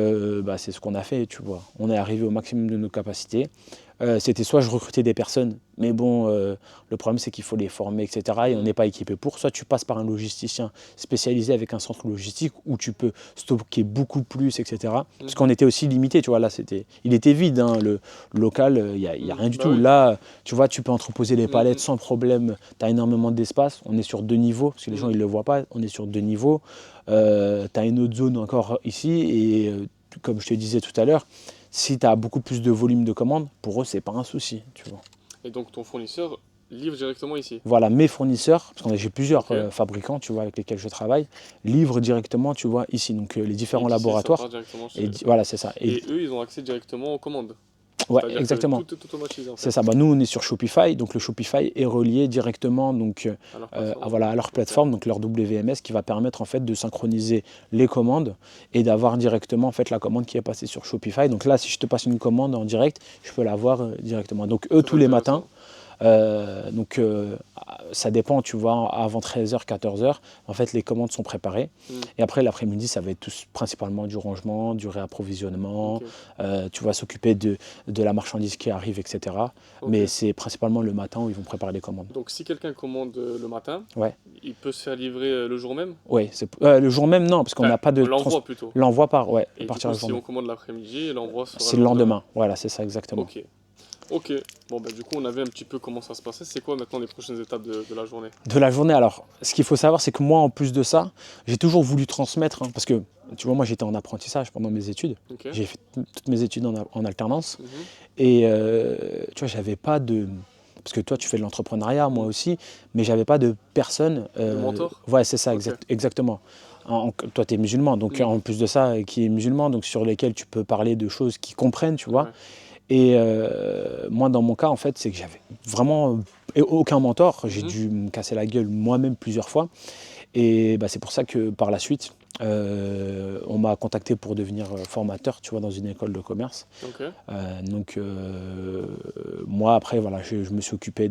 c'est ce qu'on a fait, tu vois. On est arrivé au maximum de nos capacités. C'était soit je recrutais des personnes, mais bon, le problème c'est qu'il faut les former, etc. Et on n'est pas équipé pour. Soit tu passes par un logisticien spécialisé avec un centre logistique où tu peux stocker beaucoup plus, etc. Parce qu'on était aussi limité, tu vois, là, il était vide, hein, le local, il n'y a rien du tout. Oui. Là, tu vois, tu peux entreposer les palettes sans problème, tu as énormément d'espace, on est sur 2 niveaux, parce que les gens, ils ne le voient pas, on est sur 2 niveaux. Tu as une autre zone encore ici, et comme je te disais tout à l'heure, si tu as beaucoup plus de volume de commandes, pour eux, c'est pas un souci, tu vois. Et donc ton fournisseur livre directement ici? Voilà, mes fournisseurs, parce que j'ai plusieurs Ok. fabricants, tu vois, avec lesquels je travaille, livrent directement, tu vois, ici, donc les différents Et d'ici, ça laboratoires. part directement Et chez- voilà, c'est ça. Et eux, ils ont accès directement aux commandes. Ouais, C'est-à-dire que exactement. tout est automatisé en fait. C'est ça. Bah, nous, on est sur Shopify, donc le Shopify est relié directement donc, À leur plateforme. voilà, à leur plateforme, donc leur WMS, qui va permettre en fait de synchroniser les commandes et d'avoir directement en fait la commande qui est passée sur Shopify. Donc là, si je te passe une commande en direct, je peux la voir directement. Donc eux, C'est tous les intéressant. matins. Donc ça dépend, tu vois, avant 13h, 14h, en fait les commandes sont préparées. Et après l'après-midi, ça va être principalement du rangement, du réapprovisionnement, Ok. tu vas s'occuper de la marchandise qui arrive, etc. Ok. Mais c'est principalement le matin où ils vont préparer les commandes. Donc si quelqu'un commande le matin, Ouais. il peut se faire livrer le jour même? Oui, le jour même, non, parce qu'on Enfin, n'a pas de... on l'envoie plutôt. L'envoi par, ouais, Et à du partir coup, du jour si on même. commande l'après-midi, l'envoi sera C'est le lendemain, voilà, c'est ça exactement. Ok. Ok. Bon, bah, du coup, on avait un petit peu comment ça se passait. C'est quoi maintenant les prochaines étapes de la journée? De la journée, alors, ce qu'il faut savoir, c'est que moi, en plus de ça, j'ai toujours voulu transmettre, hein, parce que, tu vois, moi, j'étais en apprentissage pendant mes études. Ok. J'ai fait toutes mes études en alternance. Mhm. Et, tu vois, j'avais pas de... Parce que toi, tu fais de l'entrepreneuriat, moi aussi, mais j'avais pas de personne... De mentor? Ouais, c'est ça, Ok. exactement. Toi, tu es musulman, donc en plus de ça, qui est musulman, donc sur lesquels tu peux parler de choses qui comprennent, tu vois. Ouais. Et moi, dans mon cas, en fait, c'est que j'avais vraiment aucun mentor. J'ai Mhm. dû me casser la gueule moi-même plusieurs fois. Et bah, c'est pour ça que par la suite, on m'a contacté pour devenir formateur, tu vois, dans une école de commerce. Ok. Donc moi, après, voilà, je me suis occupé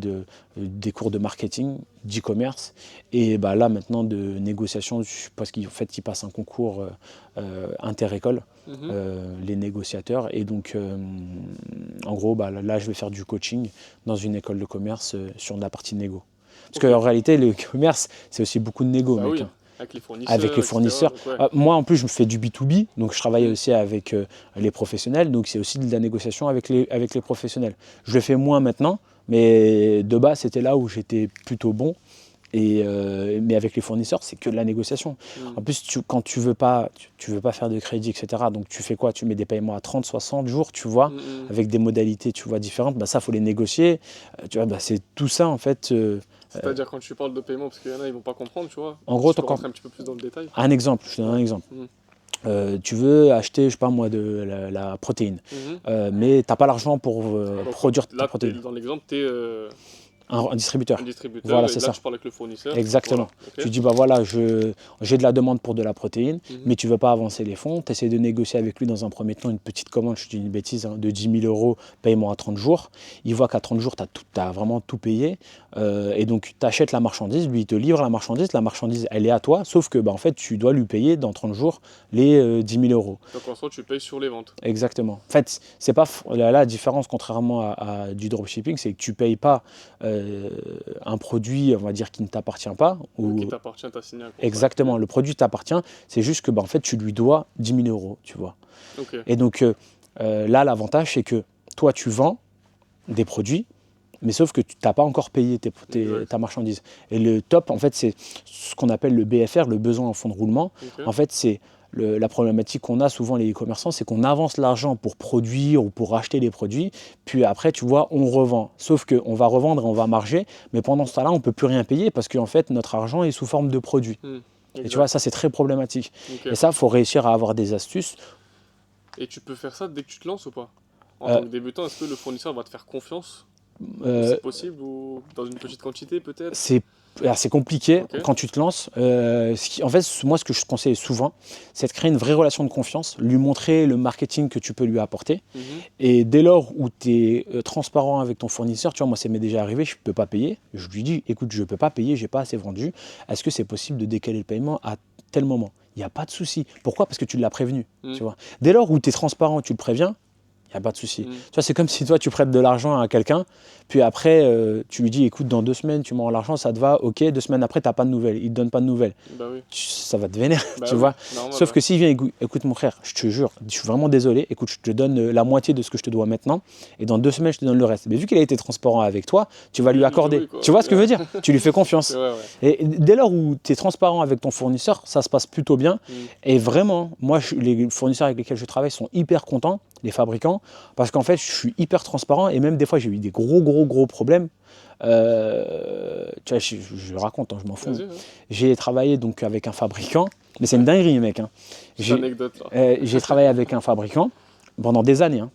des cours de marketing, d'e-commerce. Et bah, là, maintenant, de négociation, parce qu'en fait, ils passent un concours inter-école. Mhm. Les négociateurs, et donc en gros bah, là je vais faire du coaching dans une école de commerce sur la partie négo, parce Ok. qu'en réalité le commerce c'est aussi beaucoup de négo, Bah mec, oui, hein. avec les fournisseurs. Avec les etc. fournisseurs. Donc, ouais. Moi en plus je me fais du B2B, donc je travaille Mm. aussi avec les professionnels, donc c'est aussi de la négociation avec les professionnels. Je le fais moins maintenant, mais de base c'était là où j'étais plutôt bon. Mais avec les fournisseurs, c'est que de la négociation. Mm. En plus, quand tu veux pas faire de crédit, etc., donc tu fais quoi? Tu mets des paiements à 30, 60 jours, tu vois, Mm, mm. avec des modalités, tu vois, différentes. Bah, ça, il faut les négocier. Tu vois, bah, c'est tout ça, en fait. C'est-à-dire quand tu parles de paiement, parce qu'il y en a, ils vont pas comprendre, tu vois. En gros, Tu peux rentrer un petit peu plus dans le détail. un exemple, je te donne un exemple. Mm. Tu veux acheter, je sais pas moi, de la protéine, Mhm. mais tu n'as pas l'argent pour Donc, produire ta là, protéine. dans l'exemple, tu es Un distributeur. un distributeur, Voilà, et c'est là, ça. tu parles avec le fournisseur. Exactement. Voilà. Ok. Tu dis, bah voilà, j'ai de la demande pour de la protéine, Mhm. mais tu ne veux pas avancer les fonds. Tu essaies de négocier avec lui dans un premier temps une petite commande, je dis une bêtise, hein, de 10 000 euros, paiement à 30 jours. Il voit qu'à 30 jours, tu as vraiment tout payé. Et donc, tu achètes la marchandise, lui, il te livre la marchandise. La marchandise, elle est à toi, sauf que, bah, en fait, tu dois lui payer dans 30 jours les 10 000 euros. Donc en soi, tu payes sur les ventes. Exactement. En fait, c'est pas la différence, contrairement à du dropshipping, c'est que tu ne payes pas un produit, on va dire, qui ne t'appartient pas. Ou... Qui t'appartient, t'as signé un contrat. Exactement, le produit t'appartient, c'est juste que bah, en fait, tu lui dois 10 000 euros, tu vois. Ok. Et donc là, l'avantage, c'est que toi, tu vends des produits, mais sauf que tu n'as pas encore payé Exact. ta marchandise. Et le top, en fait, c'est ce qu'on appelle le BFR, le besoin en fonds de roulement. Ok. En fait, c'est la problématique qu'on a souvent les e-commerçants, c'est qu'on avance l'argent pour produire ou pour acheter les produits, puis après, tu vois, on revend. Sauf qu'on va revendre et on va marger, mais pendant ce temps-là, on ne peut plus rien payer parce qu'en fait, notre argent est sous forme de produit. Et Exact. tu vois, ça, c'est très problématique. Ok. Et ça, il faut réussir à avoir des astuces. Et tu peux faire ça dès que tu te lances ou pas? En Euh, tant que débutant, est-ce que le fournisseur va te faire confiance? Euh, C'est possible, ou dans une petite quantité peut-être? c'est compliqué Ok. quand tu te lances. En fait, moi, ce que je conseille souvent, c'est de créer une vraie relation de confiance, lui montrer le marketing que tu peux lui apporter. Mhm. Et dès lors où tu es transparent avec ton fournisseur, tu vois, moi, ça m'est déjà arrivé, je ne peux pas payer. Je lui dis, écoute, je ne peux pas payer, je n'ai pas assez vendu. Est-ce que c'est possible de décaler le paiement à tel moment? Il n'y a pas de souci. Pourquoi? Parce que tu l'as prévenu. Mhm. Tu vois. Dès lors où tu es transparent, tu le préviens, Il n'y a pas de souci. Tu vois, c'est comme si toi, tu prêtes de l'argent à quelqu'un, puis après, tu lui dis, écoute, dans 2 semaines, tu m'envoies l'argent, ça te va, ok, 2 semaines après, tu n'as pas de nouvelles, il ne te donne pas de nouvelles. Bah oui. Ça va te vénérer, Bah tu oui, vois. normal, Sauf ouais. que s'il vient, écoute mon frère, je te jure, je suis vraiment désolé, écoute, je te donne la moitié de ce que je te dois maintenant, et dans 2 semaines, je te donne le reste. Mais vu qu'il a été transparent avec toi, tu vas lui accorder. Oui, quoi. Tu vois ce que je veux dire? Tu lui fais confiance. C'est vrai, ouais. Et dès lors où tu es transparent avec ton fournisseur, ça se passe plutôt bien. Et vraiment, moi, les fournisseurs avec lesquels je travaille sont hyper contents, les fabricants, parce qu'en fait, je suis hyper transparent et même des fois, j'ai eu des gros problèmes. Tu vois, je raconte, hein, je m'en fous. Vas-y, ouais. J'ai travaillé donc avec un fabricant, mais c'est une dinguerie, mec. Hein. Petite anecdote, là. J'ai travaillé avec un fabricant pendant des années. Hein.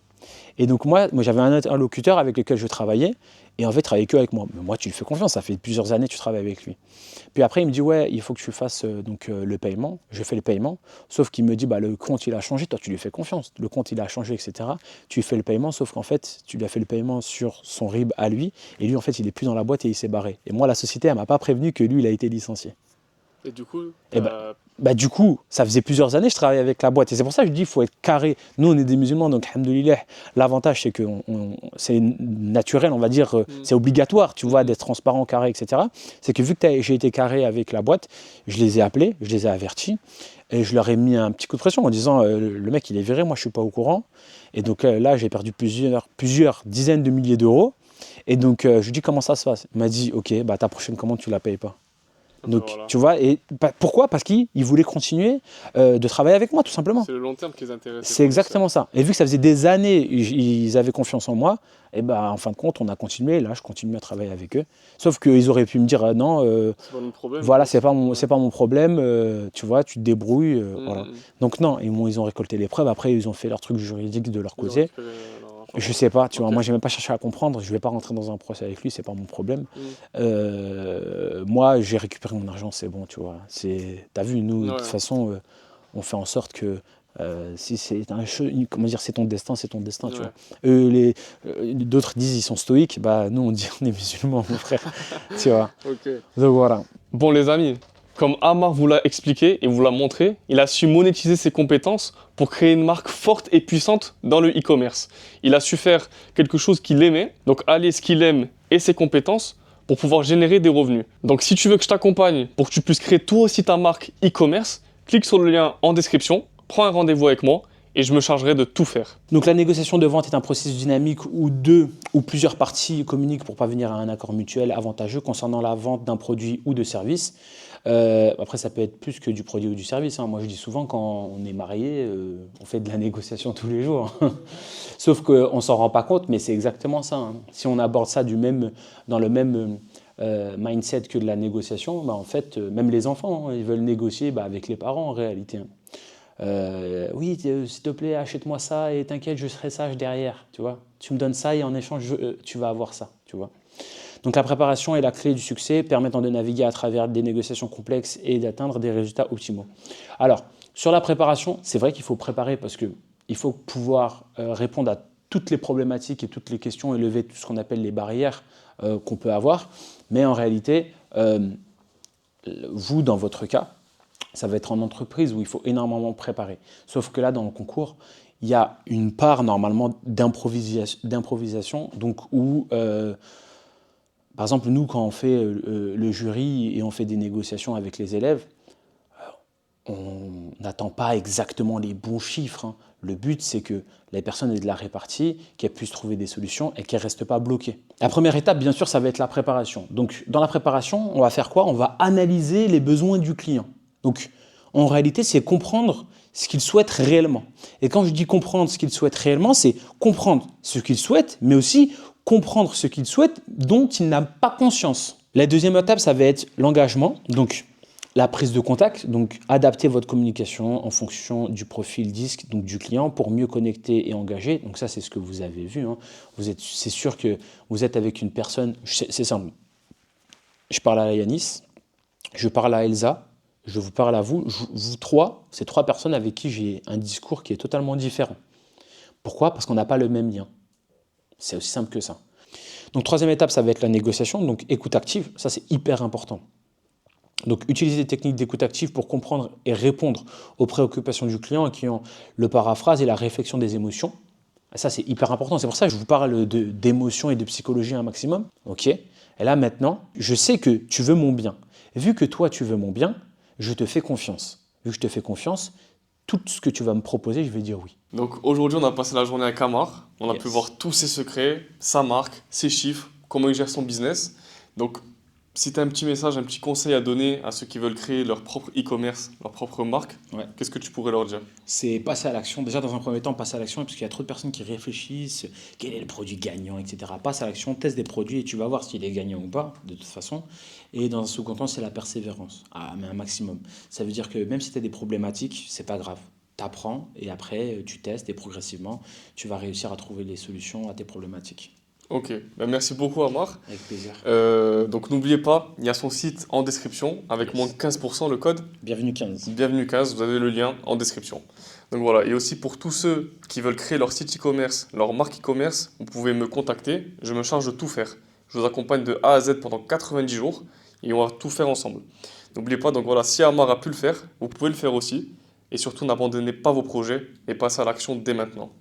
Et donc moi j'avais un interlocuteur avec lequel je travaillais, et en fait, il travaillait que avec moi. Mais moi, tu lui fais confiance, ça fait plusieurs années que tu travailles avec lui. Puis après, il me dit, ouais, il faut que tu fasses le paiement. Je fais le paiement, sauf qu'il me dit, bah, le compte, il a changé, toi, tu lui fais confiance. Le compte, il a changé, etc. Tu lui fais le paiement, sauf qu'en fait, tu lui as fait le paiement sur son RIB à lui, et lui, en fait, il n'est plus dans la boîte et il s'est barré. Et moi, la société, elle ne m'a pas prévenu que lui, il a été licencié. Et du coup, Du coup, ça faisait plusieurs années que je travaillais avec la boîte. Et c'est pour ça que je dis qu'il faut être carré. Nous, on est des musulmans, donc, alhamdoulilah, l'avantage, c'est que c'est naturel, on va dire, c'est obligatoire, tu vois, d'être transparent, carré, etc. C'est que vu que j'ai été carré avec la boîte, je les ai appelés, je les ai avertis, et je leur ai mis un petit coup de pression en disant, le mec, il est viré, moi, je ne suis pas au courant. Et donc là, j'ai perdu plusieurs dizaines de milliers d'euros. Et donc, je lui dis, comment ça se passe? Il m'a dit, ok, bah, ta prochaine commande, tu ne la payes pas. Donc, voilà. tu vois, et pourquoi? Parce qu'ils voulaient continuer de travailler avec moi, tout simplement. C'est le long terme qui les intéresse. C'est exactement ça. Et vu que ça faisait des années, ils avaient confiance en moi, et ben en fin de compte, on a continué. Là, je continue à travailler avec eux. Sauf qu'ils auraient pu me dire non, c'est pas mon problème. voilà, c'est pas mon problème, tu vois, tu te débrouilles. Voilà. Donc, non, ils ont récolté les preuves. Après, ils ont fait leur truc juridique de leur côté. Je sais pas, tu vois, moi j'ai même pas cherché à comprendre, je vais pas rentrer dans un procès avec lui, c'est pas mon problème. Moi j'ai récupéré mon argent, c'est bon, tu vois. T'as vu, nous, de toute façon, on fait en sorte que si c'est comment dire, c'est ton destin, tu vois. D'autres disent ils sont stoïques, bah nous on dit on est musulmans, mon frère, tu vois. Donc voilà. Bon les amis, comme Ammar vous l'a expliqué et vous l'a montré, il a su monétiser ses compétences pour créer une marque forte et puissante dans le e-commerce. Il a su faire quelque chose qu'il aimait, donc allier ce qu'il aime et ses compétences pour pouvoir générer des revenus. Donc si tu veux que je t'accompagne pour que tu puisses créer toi aussi ta marque e-commerce, clique sur le lien en description, prends un rendez-vous avec moi et je me chargerai de tout faire. Donc la négociation de vente est un processus dynamique où 2 ou plusieurs parties communiquent pour parvenir à un accord mutuel avantageux concernant la vente d'un produit ou de service. Après, ça peut être plus que du produit ou du service. Hein. Moi, je dis souvent, quand on est marié, on fait de la négociation tous les jours. Sauf qu'on ne s'en rend pas compte, mais c'est exactement ça. Hein. Si on aborde ça dans le même mindset que de la négociation, bah, en fait, même les enfants, hein, ils veulent négocier avec les parents en réalité. Hein. Oui, s'il te plaît, achète-moi ça et t'inquiète, je serai sage derrière. Tu vois, tu me donnes ça et en échange, tu vas avoir ça. Tu vois. Donc la préparation est la clé du succès, permettant de naviguer à travers des négociations complexes et d'atteindre des résultats optimaux. Alors, sur la préparation, c'est vrai qu'il faut préparer parce qu'il faut pouvoir répondre à toutes les problématiques et toutes les questions et lever tout ce qu'on appelle les barrières qu'on peut avoir. Mais en réalité, vous, dans votre cas, ça va être en entreprise où il faut énormément préparer. Sauf que là, dans le concours, il y a une part normalement d'improvisation, donc où... par exemple, nous, quand on fait le jury et on fait des négociations avec les élèves, on n'attend pas exactement les bons chiffres. Hein. Le but, c'est que les personnes aient de la répartie, qu'elles puissent trouver des solutions et qu'elles ne restent pas bloquées. La première étape, bien sûr, ça va être la préparation. Donc, dans la préparation, on va faire quoi? On va analyser les besoins du client. Donc, en réalité, c'est comprendre ce qu'il souhaite réellement. Et quand je dis comprendre ce qu'il souhaite réellement, c'est comprendre ce qu'il souhaite, mais aussi comprendre ce qu'il souhaite dont il n'a pas conscience. La deuxième étape, ça va être l'engagement, donc la prise de contact, donc adapter votre communication en fonction du profil disque, donc du client, pour mieux connecter et engager. Donc ça, c'est ce que vous avez vu. Hein. C'est sûr que vous êtes avec une personne, c'est simple. Je parle à Yanis, je parle à Elsa, je vous parle à vous. Vous trois, c'est 3 personnes avec qui j'ai un discours qui est totalement différent. Pourquoi? Parce qu'on n'a pas le même lien. C'est aussi simple que ça. Donc, troisième étape, ça va être la négociation, donc écoute active, ça c'est hyper important. Donc, utiliser des techniques d'écoute active pour comprendre et répondre aux préoccupations du client qui ont le paraphrase et la réflexion des émotions. Ça, c'est hyper important. C'est pour ça que je vous parle d'émotion et de psychologie un maximum. OK? Et là, maintenant, je sais que tu veux mon bien. Vu que toi, tu veux mon bien, je te fais confiance. Vu que je te fais confiance, tout ce que tu vas me proposer, je vais dire oui. Donc aujourd'hui, on a passé la journée avec Amar. On a Yes. pu voir tous ses secrets, sa marque, ses chiffres, comment il gère son business. Donc, si tu as un petit message, un petit conseil à donner à ceux qui veulent créer leur propre e-commerce, leur propre marque, Ouais. qu'est-ce que tu pourrais leur dire? C'est passer à l'action. Déjà, dans un premier temps, passer à l'action, parce qu'il y a trop de personnes qui réfléchissent, quel est le produit gagnant, etc. Passe à l'action, teste des produits et tu vas voir s'il est gagnant ou pas, de toute façon. Et dans un second temps, c'est la persévérance, mais un maximum. Ça veut dire que même si tu as des problématiques, c'est pas grave. Tu apprends et après, tu testes et progressivement, tu vas réussir à trouver les solutions à tes problématiques. Ok, ben merci beaucoup Amar. Avec plaisir. Donc n'oubliez pas, il y a son site en description avec Yes. moins 15% le code. Bienvenue 15. Bienvenue 15, vous avez le lien en description. Donc voilà, et aussi pour tous ceux qui veulent créer leur site e-commerce, leur marque e-commerce, vous pouvez me contacter, je me charge de tout faire. Je vous accompagne de A à Z pendant 90 jours et on va tout faire ensemble. N'oubliez pas, donc voilà, si Amar a pu le faire, vous pouvez le faire aussi. Et surtout, n'abandonnez pas vos projets et passez à l'action dès maintenant.